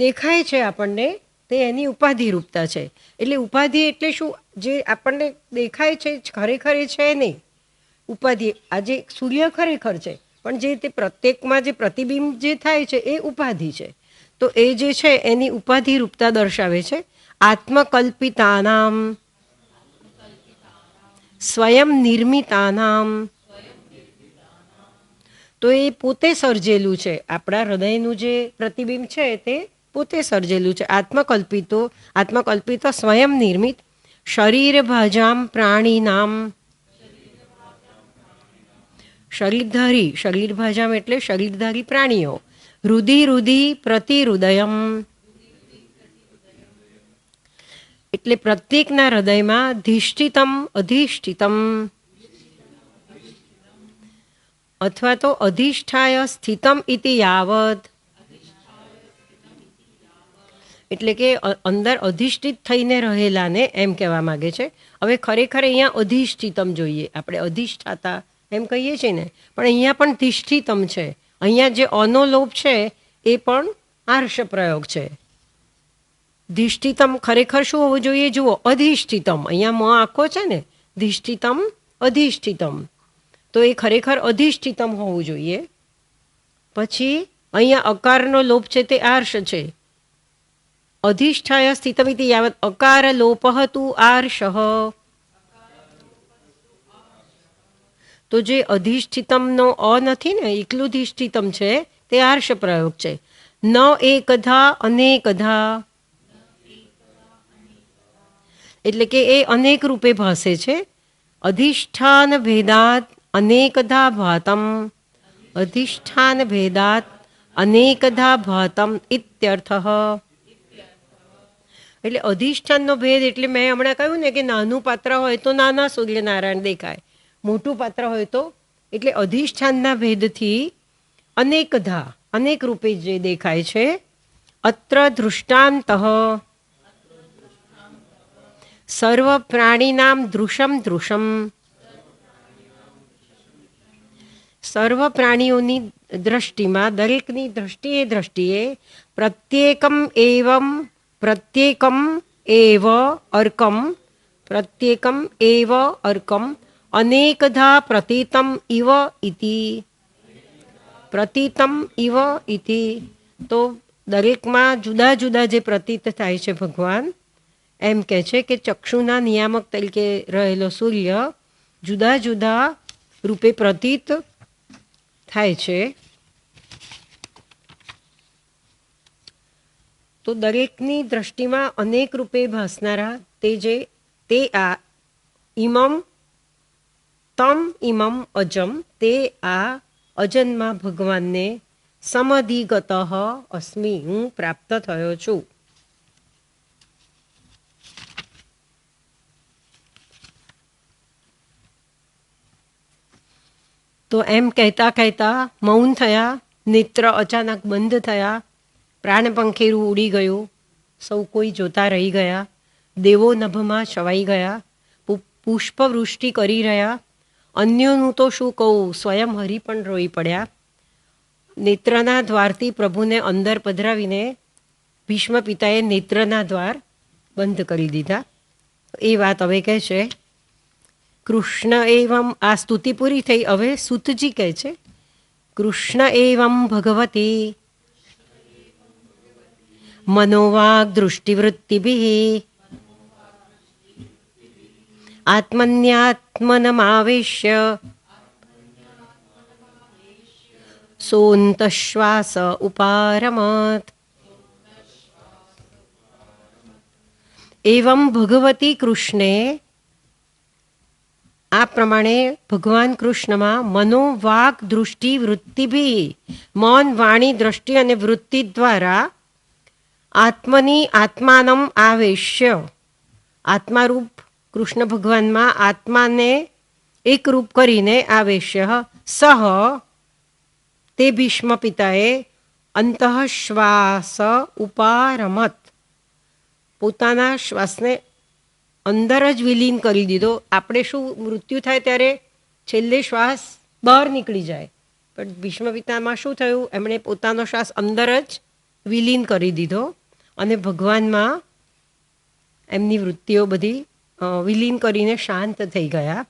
Speaker 1: દેખાય છે આપણને, તે એની ઉપાધિરૂપતા છે. એટલે ઉપાધિ એટલે શું? જે આપણને દેખાય છે ખરેખર એ છે નહીં. ઉપાધિ આજે સૂર્ય ખરેખર છે, પણ જે તે પ્રત્યેકમાં જે પ્રતિબિંબ જે થાય છે એ ઉપાધિ છે. તો એ જે છે એની ઉપાધિ રૂપતા દર્શાવે છે. આત્મકલ્પિતાનામ સ્વયં નિર્મિતાનામ. તો એ પોતે સર્જેલું છે. આપણા હૃદયનું જે પ્રતિબિંબ છે તે પોતે સર્જેલું છે. આત્મકલ્પિત સ્વયં નિર્મિત શરીર ભાજામ પ્રાણીનામ. શરીરધારી, શરીર ભાજામ એટલે શરીરધારી પ્રાણીઓ. રુધિ રુધિ પ્રતિહૃદયમ એટલે પ્રત્યેકના હૃદયમાં ધિષ્ઠિતમ અધિષ્ઠિતમ અથવા તો અધિષ્ઠાય સ્થિતમ ઇતિ યાવત. એટલે કે અંદર અધિષ્ઠિત થઈને રહેલાને એમ કહેવા માગે છે. હવે ખરેખર અહીંયા અધિષ્ઠિતમ જોઈએ, આપણે અધિષ્ઠાતા એમ કહીએ છીએ ને, પણ અહીંયા પણ ધિષ્ઠિતમ છે. અહીંયા જે અનો લોપ છે એ પણ આર્ષ પ્રયોગ છે. ધિષ્ઠિતમ ખરેખર શું હોવું જોઈએ? જુઓ, અધિષ્ઠિતમ. અહીંયા મ આખો છે ને, ધિષ્ઠિતમ અધિષ્ઠિતમ, તો એ ખરેખર અધિષ્ઠિતમ હોવું જોઈએ. પછી અહીંયા અકારનો લોપ છે તે આર્ષ છે. અધિષ્ઠાય સ્થિતમિતિ યાવત અકાર લોપ તુ આર્ષ. તો જે અધિષ્ઠિતમનો અ નથી ને, એકલું ધિષ્ઠિતમ છે તે આર્ષ પ્રયોગ છે. ન એકધા અનેકધા એટલે કે એ અનેક રૂપે ભાસે છે. અધિષ્ઠાન ભેદાત અનેકધા ભાતમ, અધિષ્ઠાન ભેદાત અનેકધા ભાતમ ઇત્યર્થ. એટલે અધિષ્ઠાનનો ભેદ એટલે મેં હમણાં કહ્યું ને કે નાનું પાત્ર હોય તો નાના સૂર્યનારાયણ દેખાય, મોટું પાત્ર હોય તો, એટલે અધિષ્ઠાનના ભેદથી અનેકધા અનેક રૂપે જે દેખાય છે. અત્ર દૃષ્ટાંત સર્વ પ્રાણીનામ દૃશમ દૃશમ. સર્વ પ્રાણીઓની દ્રષ્ટિમાં, દરેકની દ્રષ્ટિએ પ્રત્યેકમ એવ અર્કમ, પ્રત્યેકમ એવ અર્કમ અનેકધા પ્રતીતમ ઇવ ઇતિ, પ્રતીતમ ઇવ ઇતિ. તો દરેકમાં જુદા જુદા જે પ્રતીત થાય છે ભગવાન, એમ કહે છે કે ચક્ષુના નિયામક તરીકે રહેલો સૂર્ય જુદા જુદા રૂપે પ્રતીત થાય છે. તો દરેકની દ્રષ્ટિમાં અનેક રૂપે ભાસનારા તે આ ઇમમ તમ ઇમમ અજમ, તે આ અજન્મા ભગવાનને સમધિગત અસ્મિ, હું પ્રાપ્ત થયો છું. તો એમ કહેતા કહેતા મૌન થયા, નેત્ર અચાનક બંધ થયા, પ્રાણપંખીરું ઉડી ગયું. સૌ કોઈ જોતા રહી ગયા. દેવો નભમાં છવાઈ ગયા, પુષ્પવૃષ્ટિ કરી રહ્યા. અન્યોનું તો શું કહું, સ્વયં હરિ પણ રોઈ પડ્યા. નેત્રના દ્વારથી પ્રભુને અંદર પધરાવીને ભીષ્મ પિતાએ નેત્રના દ્વાર બંધ કરી દીધા. એ વાત હવે કહે છે કૃષ્ણ એવમ. આ સ્તુતિ પૂરી થઈ. હવે સૂતજી કહે છે કૃષ્ણ એવમ ભગવતી મનોવાગ દૃષ્ટિવૃત્તિભિઃ આત્મન્યાત્મનમાવેશ્ય સોંતશ્વાસ ઉપારમત. એવમ ભગવતી કૃષ્ણે, આ પ્રમાણે ભગવાન કૃષ્ણમાં મનોવાક દૃષ્ટિ વૃત્તિભી, મન વાણી દ્રષ્ટિ અને વૃત્તિ દ્વારા આત્મની આત્માનમ આવેશ્ય, આત્મારૂપ કૃષ્ણ ભગવાનમાં આત્માને એકરૂપ કરીને આવેશ્ય સહ, તે ભીષ્મ પિતાએ અંતઃશ્વાસ ઉપારમત, પોતાના શ્વાસને અંદર જ વિલીન કરી દીધો. આપણે શું મૃત્યુ થાય ત્યારે છેલ્લે શ્વાસ બહાર નીકળી જાય, પણ ભીષ્મ પિતામાં શું થયું, એમણે પોતાનો શ્વાસ અંદર જ વિલીન કરી દીધો અને ભગવાનમાં એમની વૃત્તિઓ બધી વિલીન કરીને શાંત થઈ ગયા.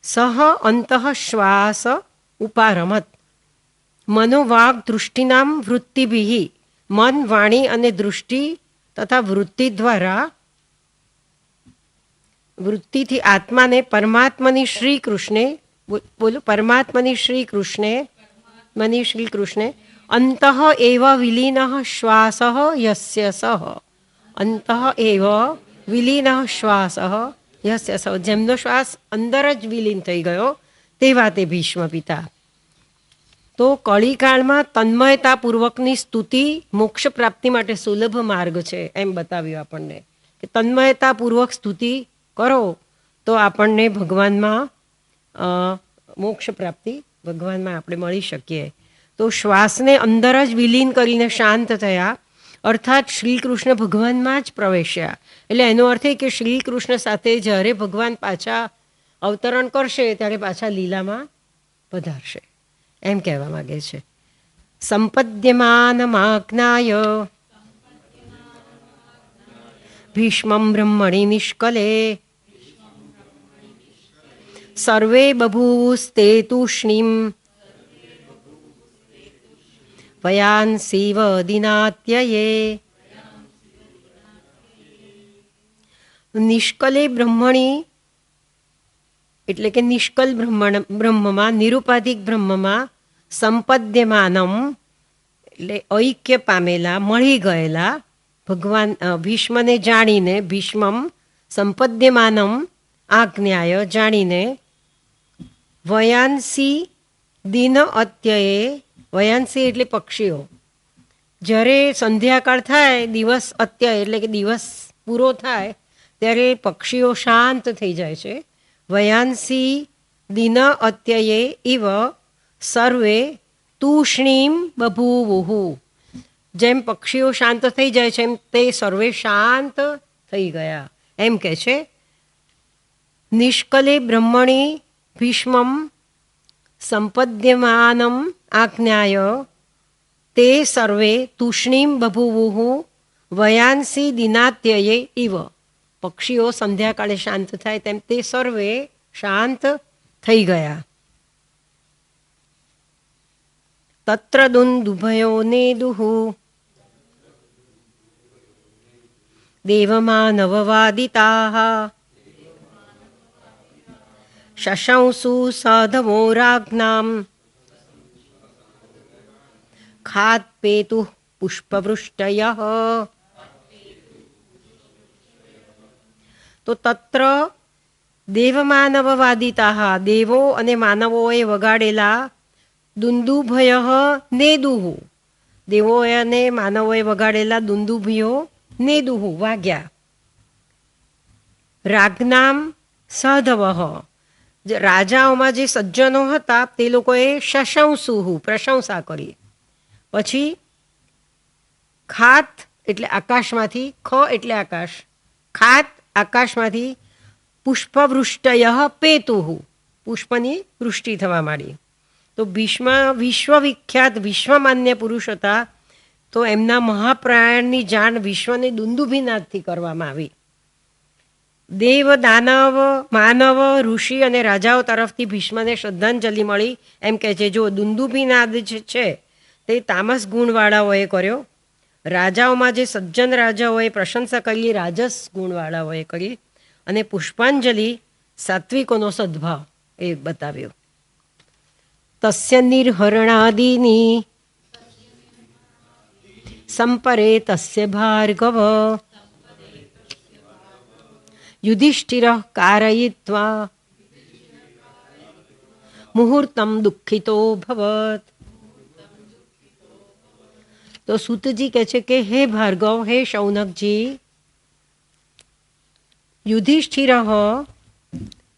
Speaker 1: સહ અંતઃશ્વાસ ઉપારમત મનોવાગ દૃષ્ટિનામ વૃત્તિભિઃ, મન વાણી અને દૃષ્ટિ તથા વૃત્તિ દ્વારા, વૃત્તિથી આત્માને પરમાત્માની શ્રી કૃષ્ણે, બોલો પરમાત્માની શ્રી કૃષ્ણે, મની શ્રી કૃષ્ણે અંતઃ એવ વિલીન શ્વાસ યસ્ય સહ, અંતઃ એવ વિલીન શ્વાસ યસ્ય સહ, જેમનો શ્વાસ અંદર જ વિલીન થઈ ગયો તેવા તે ભીષ્મ પિતા. તો કળીકાળમાં તન્મયતાપૂર્વકની સ્તુતિ મોક્ષ પ્રાપ્તિ માટે સુલભ માર્ગ છે એમ બતાવ્યું આપણને, કે તન્મયતાપૂર્વક સ્તુતિ કરો તો આપણને ભગવાનમાં મોક્ષ પ્રાપ્તિ, ભગવાનમાં આપણે મળી શકીએ. તો શ્વાસને અંદર જ વિલીન કરીને શાંત થયા, અર્થાત શ્રી કૃષ્ણ ભગવાનમાં જ પ્રવેશ્યા. એટલે એનો અર્થ એ કે શ્રી કૃષ્ણ સાથે જ્યારે ભગવાન પાછા અવતરણ કરશે ત્યારે પાછા લીલામાં પધારશે એમ કહેવા માગે છે. સંપદ્યમાનમાજ્ઞાય ભીષ્મં બ્રહ્મણિ નિષ્કલે સર્વે બભૂવસ્તે તૂષ્ણીમ વયાંસીવ દિનાત્યયે. નિષ્કલે બ્રહ્મણી એટલે કે નિષ્કલ બ્રહ્મમાં, નિરુપાધિક બ્રહ્મમાં, સંપદ્યમાનમ એટલે ઐક્ય પામેલા, મળી ગયેલા ભગવાન ભીષ્મને જાણીને, ભીષ્મમ સંપદ્યમાનમ આજ્ઞાય જાણીને, વયાંસી દિન અત્યયે, વયાંસી એટલે પક્ષીઓ, જ્યારે સંધ્યાકાળ થાય, દિવસ અત્યય એટલે કે દિવસ પૂરો થાય ત્યારે પક્ષીઓ શાંત થઈ જાય છે. વયાંસી દિન અત્યયે ઇવ સર્વે તૂષ્ણીમ બભૂવુઃ, જેમ પક્ષીઓ શાંત થઈ જાય છે એમ તે સર્વે શાંત થઈ ગયા એમ કહે છે. નિષ્કલે બ્રહ્મણી ભીષ્મમ સંપદ્યમાનમ આજ્ઞાય તે સર્વે તૂષ્ણીમ બભૂવુઃ વયાંસી દિનાત્યયે ઇવ, પક્ષીઓ સંધ્યાકાળે શાંત થાય તેમ તે સર્વે શાંત થઈ ગયા. તત્ર દુંદુભયો નેદુઃ દેવમાનવવાદિતાઃ શશંસુ સાધવો રાજ્ઞામ ખાત્પેતુઃ પુષ્પવૃષ્ટયઃ. તો તત્ર દેવમાનવવાદિતાઃ, દેવો અને માનવોએ વગાડેલા, દુંદુભય નેદુઃ, દેવો અને માનવોએ વગાડેલા દુંદુભીઓ નેદુઃ વાગ્યા. રાજ્ઞામ સાધવઃ, રાજાઓમાં જે સજ્જનો હતા તે લોકોએ શશંસુઃ પ્રશંસા કરી. પછી ખાત એટલે આકાશમાંથી, ખ એટલે આકાશ, ખાત આકાશમાંથી પુષ્પવૃષ્ટય પેતુહુ, પુષ્પની વૃષ્ટિ થવા માંડી. તો વિશ્વવિખ્યાત વિશ્વમાન્ય પુરુષ હતા. તો એમના મહાપ્રયાણની જાણ વિશ્વને દુંદુભીનાથથી કરવામાં આવી. દેવ, દાનવ, માનવ, ઋષિ અને રાજાઓ તરફથી ભીષ્મને શ્રદ્ધાંજલિ મળી. એમ કહે છે જો દુંદુભીનાદ છે તે તામસ ગુણવાળાઓએ કર્યો, રાજાઓમાં જે સજ્જન રાજાઓએ પ્રશંસા કરી રાજસ ગુણવાળાઓએ કરી, અને પુષ્પાંજલિ સાત્વિકોનો સદ્ભાવ એ બતાવ્યો. તસ્ય નિર્હરણાદિની સંપરે તસ્ય ભાર્ગવ યુધિષ્ઠિર કારયિત્વા મુહૂર્તમ દુઃખિતો ભવત. તો સૂતજી કહે છે કે હે ભાર્ગવ, હે શૌનકજી,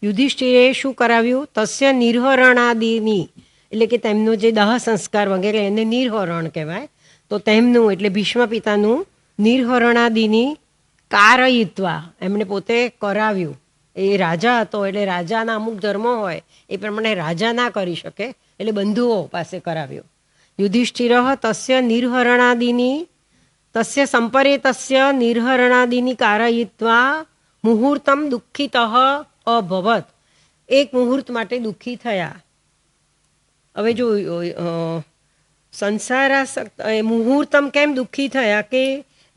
Speaker 1: યુધિષ્ઠિરે શું કરાવ્યું? તસ્ય નિર્હરણાદિની, એટલે કે તેમનો જે દાહ સંસ્કાર વગેરે એને નિર્હરણ કહેવાય. તો તેમનું એટલે ભીષ્મ પિતાનું નિર્હરણાદિની કારયિત્વા, એમણે પોતે કરાવ્યું. એ રાજા હતો એટલે રાજાના અમુક ધર્મો હોય એ પ્રમાણે રાજા ના કરી શકે એટલે બંધુઓ પાસે કરાવ્યો. યુધિષ્ઠિર તસ્ય નિર્હરણાદિની તસ્ય સંપરે તસ્ય નિર્હરણાદિની કારયિત્વા મુહૂર્તમ દુઃખિત અભવત, એક મુહૂર્ત માટે દુઃખી થયા. હવે જો સંસારાસક્ત મુહૂર્તમ કેમ દુઃખી થયા કે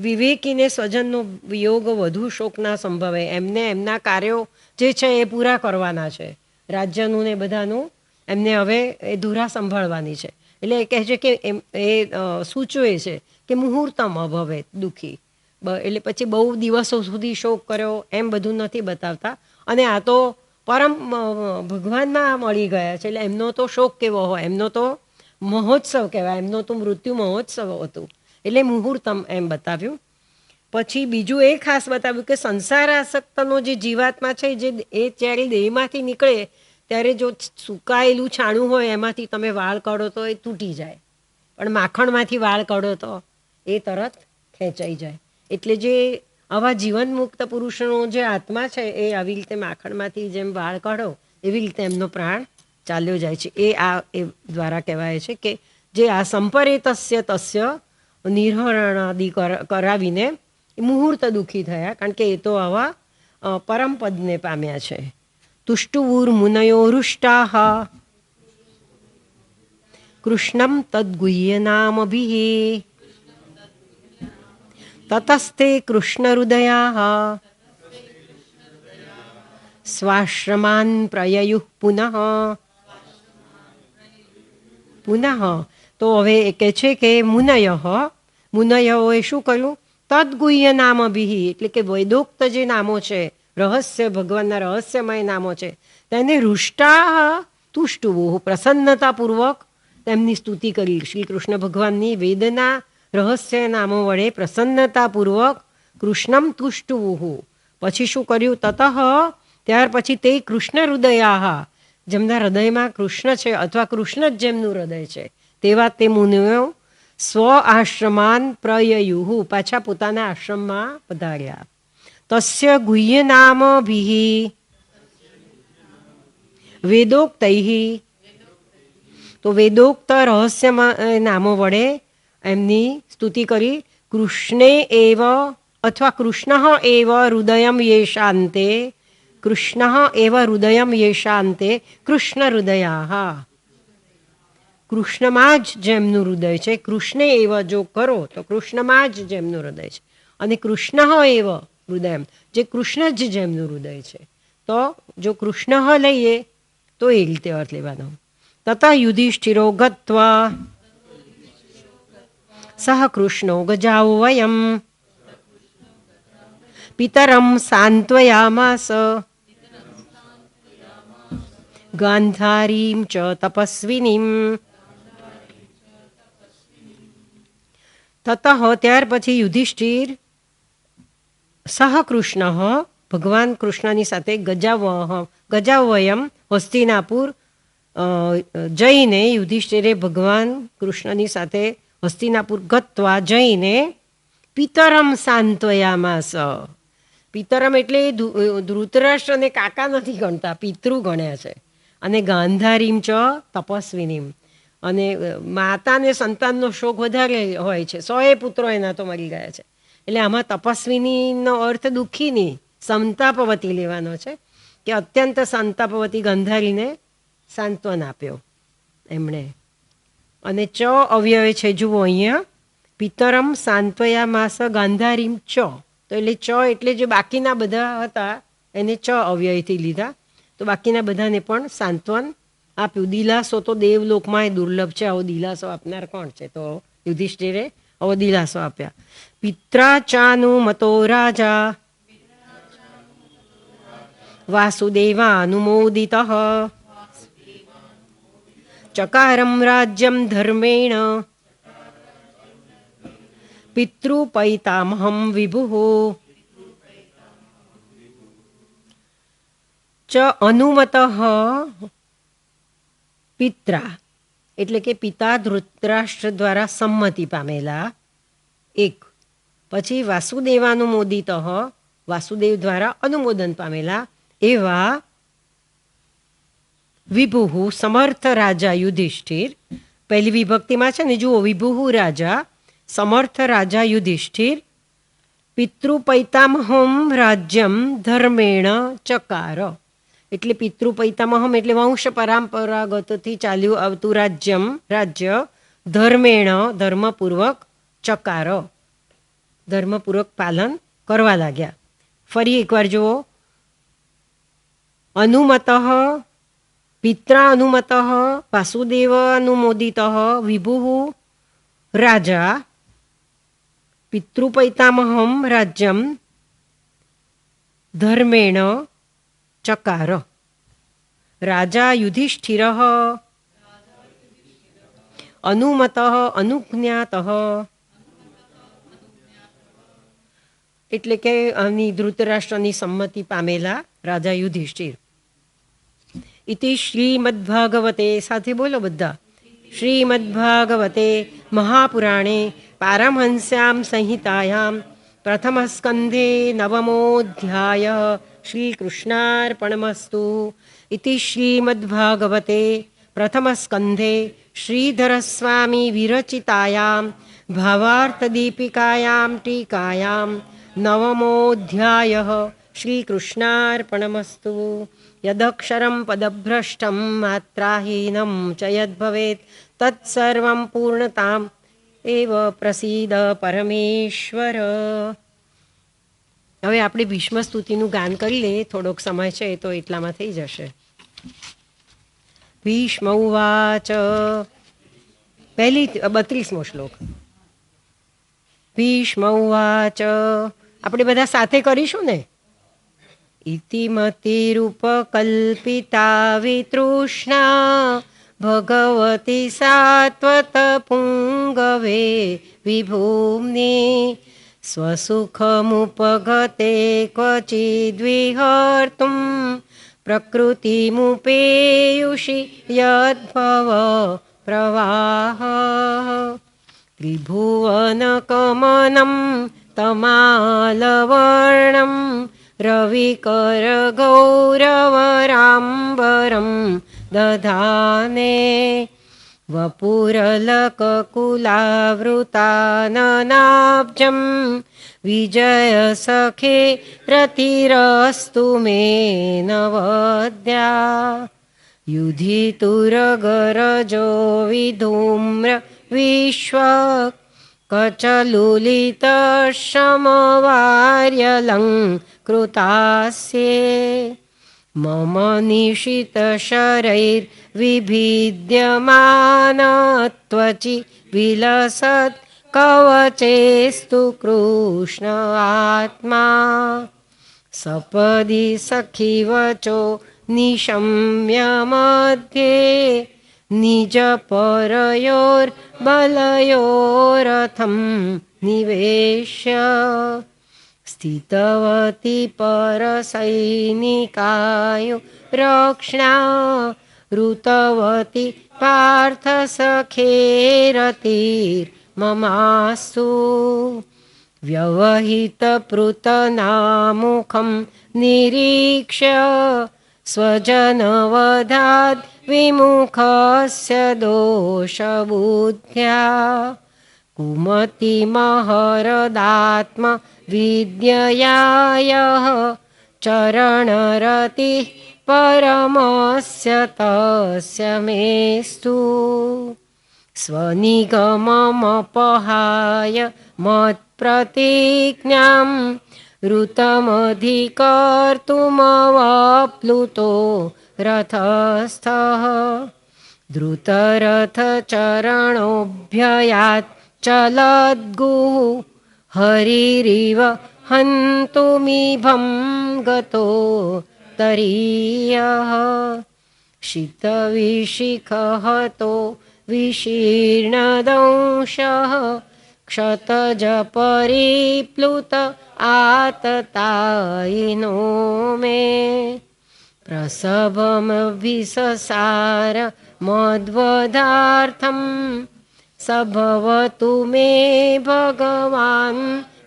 Speaker 1: વિવેકીને સ્વજનનો વિયોગ વધુ શોક ના સંભવે. એમને એમના કાર્યો જે છે એ પૂરા કરવાના છે, રાજ્યનું ને બધાનું એમને હવે એ ધુરા સંભાળવાની છે. એટલે એ કહે છે કે એ સૂચવે છે કે મુહૂર્તમ અભવે દુઃખી, એટલે પછી બહુ દિવસો સુધી શોક કર્યો એમ બધું નથી બતાવતા. અને આ તો પરમ ભગવાનમાં મળી ગયા છે એટલે એમનો તો શોક કેવો હોય, એમનો તો મહોત્સવ કહેવાય, એમનો તો મૃત્યુ મહોત્સવ હતું એટલે મુહૂર્તમ એમ બતાવ્યું. પછી બીજું એ ખાસ બતાવ્યું કે સંસારાસક્તનો જે જીવાત્મા છે જે એ જ્યારે દેહમાંથી નીકળે ત્યારે જો સુકાયેલું છાણું હોય એમાંથી તમે વાળ કાઢો તો એ તૂટી જાય, પણ માખણમાંથી વાળ કાઢો તો એ તરત ખેંચાઈ જાય. એટલે જે આવા જીવનમુક્ત પુરુષનો જે આત્મા છે એ આવી રીતે માખણમાંથી જેમ વાળ કાઢો એવી રીતે એમનો પ્રાણ ચાલ્યો જાય છે. એ આ એ દ્વારા કહેવાય છે કે જે આ સંપરે તસ્ય નિર્હરણાદિ કરાવીને મુહૂર્ત દુઃખી થયા, કારણ કે એ તો આવા પરમપદને પામ્યા છે. તુષ્ટુવુર મુનયો હૃષ્ટાઃ કૃષ્ણમ તદ્ગુહ્યનામભિઃ તતસ્તે કૃષ્ણહૃદયાઃ સ્વાશ્રમાન પ્રયયુઃ પુનઃ. તો હવે એ કહે છે કે મુનયોએ શું કર્યું? તદ્ગુહ્ય નામભિઃ, એટલે કે વેદોક્ત જે નામો છે, રહસ્ય ભગવાનના રહસ્યમય નામો છે, તેને હૃષ્ટા તુષ્ટુવું, પ્રસન્નતાપૂર્વક તેમની સ્તુતિ કરી. શ્રી કૃષ્ણ ભગવાનની વેદના રહસ્ય નામો વડે પ્રસન્નતાપૂર્વક કૃષ્ણમ તુષ્ટુવું. પછી શું કર્યું? તતઃ, ત્યાર પછી તે કૃષ્ણ હૃદયા, જેમના હૃદયમાં કૃષ્ણ છે અથવા કૃષ્ણ જ જેમનું હૃદય છે તેવા તે મુનિઓ સ્વ આશ્રમાન પ્રયયુઃ, પાછા પોતાના આશ્રમમાં પધાર્યા. તસ્ય ગુહ્ય નામભિઃ વેદોક્તૈઃ, તો વેદોક્ત રહસ્યમાં નામો વડે એમની સ્તુતિ કરી. કૃષ્ણે એવ અથવા કૃષ્ણ એવ હૃદયમ યેશાંતે, કૃષ્ણ એવ હૃદયમ યેશાંતે કૃષ્ણ હૃદયા, કૃષ્ણમાં જ જેમનું હૃદય છે. કૃષ્ણે એવ જો કરો તો કૃષ્ણમાં જ જેમનું હૃદય છે, અને કૃષ્ણ એવ હૃદયમ, જે કૃષ્ણ જ જેમનું હૃદય છે. તો જો કૃષ્ણ લઈએ તો એ રીતે અર્થ લેવાનો. તથા યુધિષ્ઠિરો ગત્વા સહ કૃષ્ણો ગજાઓ વયમ પિતરમ સાંત્વયામાસ ગાંધારીમ ચ તપસ્વિનીમ. તતઃ, ત્યાર પછી યુધિષ્ઠિર સહ કૃષ્ણ ભગવાન કૃષ્ણની સાથે ગજાવયમ હસ્તિનાપુર જઈને, યુધિષ્ઠિરે ભગવાન કૃષ્ણની સાથે હસ્તિનાપુર ગત્વા જઈને પિતરમ સાંત્વયામાસ. પિતરમ એટલે ધૃતરાષ્ટ્રને કાકા નથી ગણતા, પિતૃ ગણ્યા છે. અને ગાંધારીમ ચ તપસ્વિનીમ, અને માતાને સંતાનનો શોક વધારે હોય છે, 100 પુત્રો એના તો મરી ગયા છે. એટલે આમાં તપસ્વિનીનો અર્થ દુઃખી નહીં, સંતાપવતી લેવાનો છે, કે અત્યંત સંતાપવતી ગંધારીને સાંત્વન આપ્યો એમણે. અને ચ અવ્યય છે, જુઓ અહીંયા, પિતરમ સાંત્વયામાસ ગાંધારીમ ચ. તો એટલે ચ એટલે જે બાકીના બધા હતા એને ચ અવ્યયથી લીધા, તો બાકીના બધાને પણ સાંત્વન આપ્યું. દિલાસો તો દેવલોકમાં દુર્લભ છે, આવો દિલાસો આપનાર કોણ છે? તો યુધિષ્ઠિરે આવો દિલાસો આપ્યા. પિત્રાચાનું મતો રાજા વાસુદેવાનુમોદિત ચકારમ રાજ્યમ ધર્મેણ પિતૃપૈતામહં વિભુ ચ અનુમત પિત્રા, એટલે કે પિતા ધૃતરાષ્ટ્ર દ્વારા સંમતિ પામેલા એક. પછી વાસુદેવાનુમોદિત, વાસુદેવ દ્વારા અનુમોદન પામેલા એવા વિભુ સમર્થ રાજા યુધિષ્ઠિર. પહેલી વિભક્તિમાં છે ને, જુઓ, વિભુ રાજા, સમર્થ રાજા યુધિષ્ઠિર, પિતૃપૈતામહમ રાજ્યમ ધર્મેણ ચકાર. એટલે પિતૃપૈતામહમ એટલે વંશ પરંપરાગતથી ચાલ્યું આવતું રાજ્ય ધર્મેણ ધર્મપૂર્વક, ચકાર ધર્મપૂર્વક પાલન કરવા લાગ્યા. ફરી એકવાર જુઓ, અનુમત પિત્રા અનુમત વાસુદેવ અનુમોદિત વિભુ રાજા પિતૃપૈતામહમ રાજ્યમ ધર્મેણ ચકાર. રાજા યુધિષ્ઠિર અનુમત અનુજ્ઞાત, એટલે કે આની ધૃતરાષ્ટ્રની સંમતિ પામેલા રાજા યુધિષ્ઠિર. ઇતિ શ્રીમદ્ભાગવતે, સાથે બોલો બધા, શ્રીમદ્ભાગવતે મહાપુરાણે પારમહંસ્યામ સંહિતાયામ પ્રથમસ્કંધે નવમોऽધ્યાય શ્રીકૃષ્ણાર્પણમસ્તુ. ઇતિ શ્રીમદ્ભાગવતે પ્રથમસ્કંધે શ્રીધરસ્વામી વિરચિતાયામ ભાવાર્થદીપિકાયામ ટીકાયામ નવમોऽધ્યાય શ્રીકૃષ્ણાર્પણમસ્તુ. યદક્ષરં પદભ્રષ્ટં માત્રાહીनं ચ યદ્ભવેत् તત્સર્વં પૂર્ણતામ એવ પ્રસીદ પરમેશ્વર. હવે આપણે ભીષ્મ સ્તુતિનું ગાન કરી લઈએ, થોડોક સમય છે તો એટલામાં થઈ જશે. ભીષ્મ ઉવાચ, પહેલી 32મો શ્લોક. ભીષ્મ ઉવાચ, આપણે બધા સાથે કરીશું ને. ઇતિમતિરૂપકલ્પિતા વિતૃષ્ણા ભગવતી સાત્વત પુંગવે વિભૂમ્ને સ્વસુખમુપગતે ક્વચિદ્વિહર્તું પ્રકૃતિમુપેયુષી યદ્ભવ પ્રવાહ. ત્રિભુવનકમनं તમાલવર્ણં રવિકરગૌરવરામ્બરં દધાને વપુરલકકુલાવૃતાનનાબ્જં વિજયસખે રતિરસ્તુ મે નવદ્યા. યુધિતુરગરજો વિધૂમ્ર વિશ્વ કચલુલિતશમવાર્યલંકૃતાસ્યે મમ નિશિતશરૈર્વિભીદ્યમાનત્વચિ વિલસત કવચેસ્તુ કૃષ્ણ આત્મા. સપદિ સખીવચો નિશમ્ય મધ્યે નિજ પરયોર્બલયોરથં નિવેશ્ય સ્થિતવતી પરસૈનિકાયો રક્ષણા ઋતવતી પાર્થ સખેરતિર્મમાસ્તુ. व्यवहितपृतनामुखं निरीक्ष्य स्वजनवधाद् विमुखस्य दोषबुद्ध्या कुमतिमहरदात्मविद्यया चरणरतिः परमस्य तस्य मेस्तु स्वनिगममपहाय मत्प्रतिज्ञां ऋतमधिकर्तुमवाप्लुतो रथस्थः द्रुतरथचरणोऽभ्ययात् चलद्गुः हरिरिव हन्तुमिभं गतो तरीयः शीतविशिखहतो विशीर्णदंशः क्षतजपरिप्लुत आततायिनो मे प्रसभमभिससार मद्वदार्थं स भवतु मे भगवान्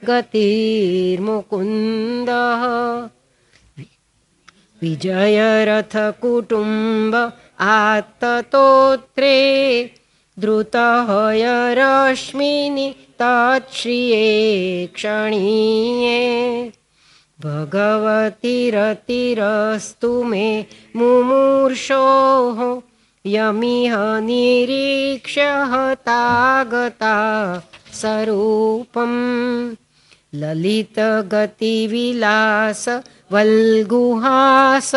Speaker 1: गतिर्मुकुन्दः विजयरथकुटुम्ब आत्ततोत्रे द्रुतहयरश्मिनि तच्छ्रिये क्षणीये भगवतिरतिरस्तु मे मुमूर्षोः यमिह निरीक्ष्य हतागता स्वरूपम् ललितगतिविलास वल्गुहास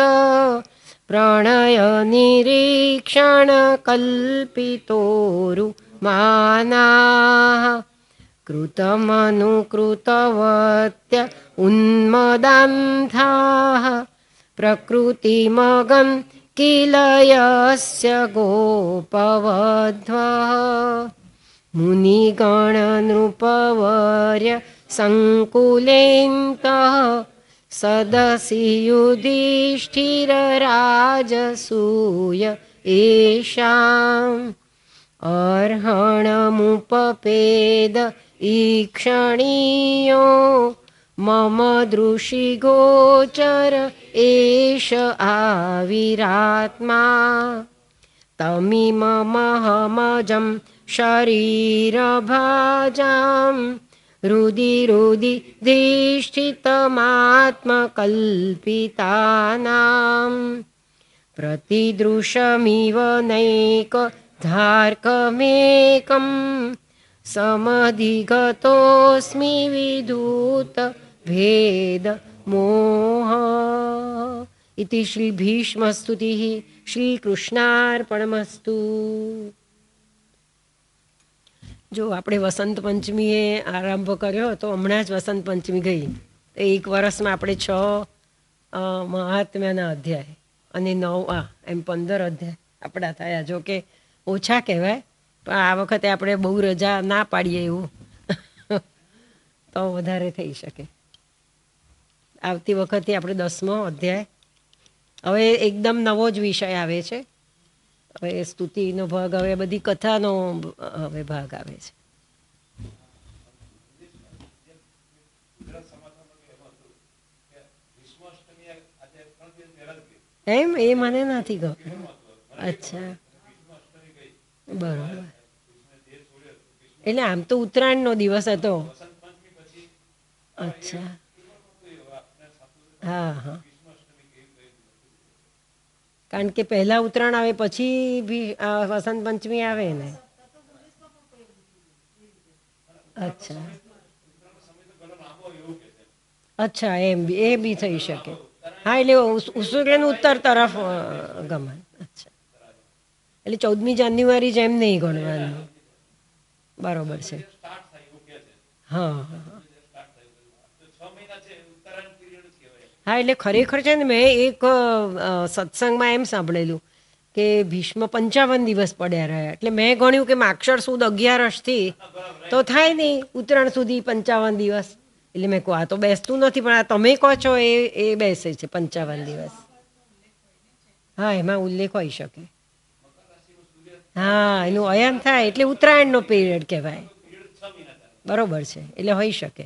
Speaker 1: प्रणयनिरीक्षणकल्पितोरुमानाः कृतमनुकृतवत्य उन्मदान्धाः प्रकृतिमगं किल यस्य गोपवध्वः मुनिगणनृपवर्य सङ्कुलेन्तः सदसि युधिष्ठिरराजसूय येषाम् अर्हणमुपपेद ईक्षणीयो मम दृशिगोचर एष आविरात्मा तमिममहमजं शरीरभाजां हृदि धिष्ठितमात्मकल्पितानां प्रतिदृशमिव नैकधार्कमेकं समधिगतोऽस्मि विधूत भेद मोह इति श्री भीष्मस्तुतिः श्रीकृष्णार्पणमस्तु। જો આપણે વસંત પંચમીએ આરંભ કર્યો તો હમણાં જ વસંત પંચમી ગઈ. એક વર્ષમાં આપણે 6 મહાત્મ્યના અધ્યાય અને 9 એમ 15 અધ્યાય આપણા થયા. જો કે ઓછા કહેવાય પણ આ વખતે આપણે બહુ રજા ના પાડીએ એવું તો વધારે થઈ શકે. આવતી વખતે આપણે 10મો અધ્યાય, હવે એકદમ નવો જ વિષય આવે છે. હવે સ્તુતિનો ભાગ, હવે બધી કથાનો હવે ભાગ આવે છે. એમ એ મને નથી ખબર. અચ્છા, બરાબર. એટલે આમ તો ઉત્તરાયણનો દિવસ હતો. અચ્છા, હા હા. કારણ કે પહેલા ઉત્તરાયણ આવે પછી વસંત પંચમી આવે ને. અચ્છા અચ્છા, એમ એ બી થઈ શકે. હા, એટલે સૂર્યનું ઉત્તર તરફ ગમન. અચ્છા, એટલે 14મી જાન્યુઆરી જેમ નહીં ગણવાનું. બરોબર છે. હા હા, એટલે ખરેખર છે ને, મેં એક સત્સંગમાં એમ સાંભળેલું કે ભીષ્મ 55 દિવસ પડ્યા રહ્યા. એટલે મેં ગણ્યું કે માક્ષર સુદ 11થી તો થાય નહીં ઉત્તરાયણ સુધી 55 દિવસ. એટલે મેં કહું આ તો બેસતું નથી, પણ આ તમે કહો છો એ બેસે છે 55 દિવસ. હા, એમાં ઉલ્લેખ હોઈ શકે. હા, એનું અયન થાય એટલે ઉત્તરાયણનો પીરિયડ કહેવાય. બરોબર છે, એટલે હોઈ શકે.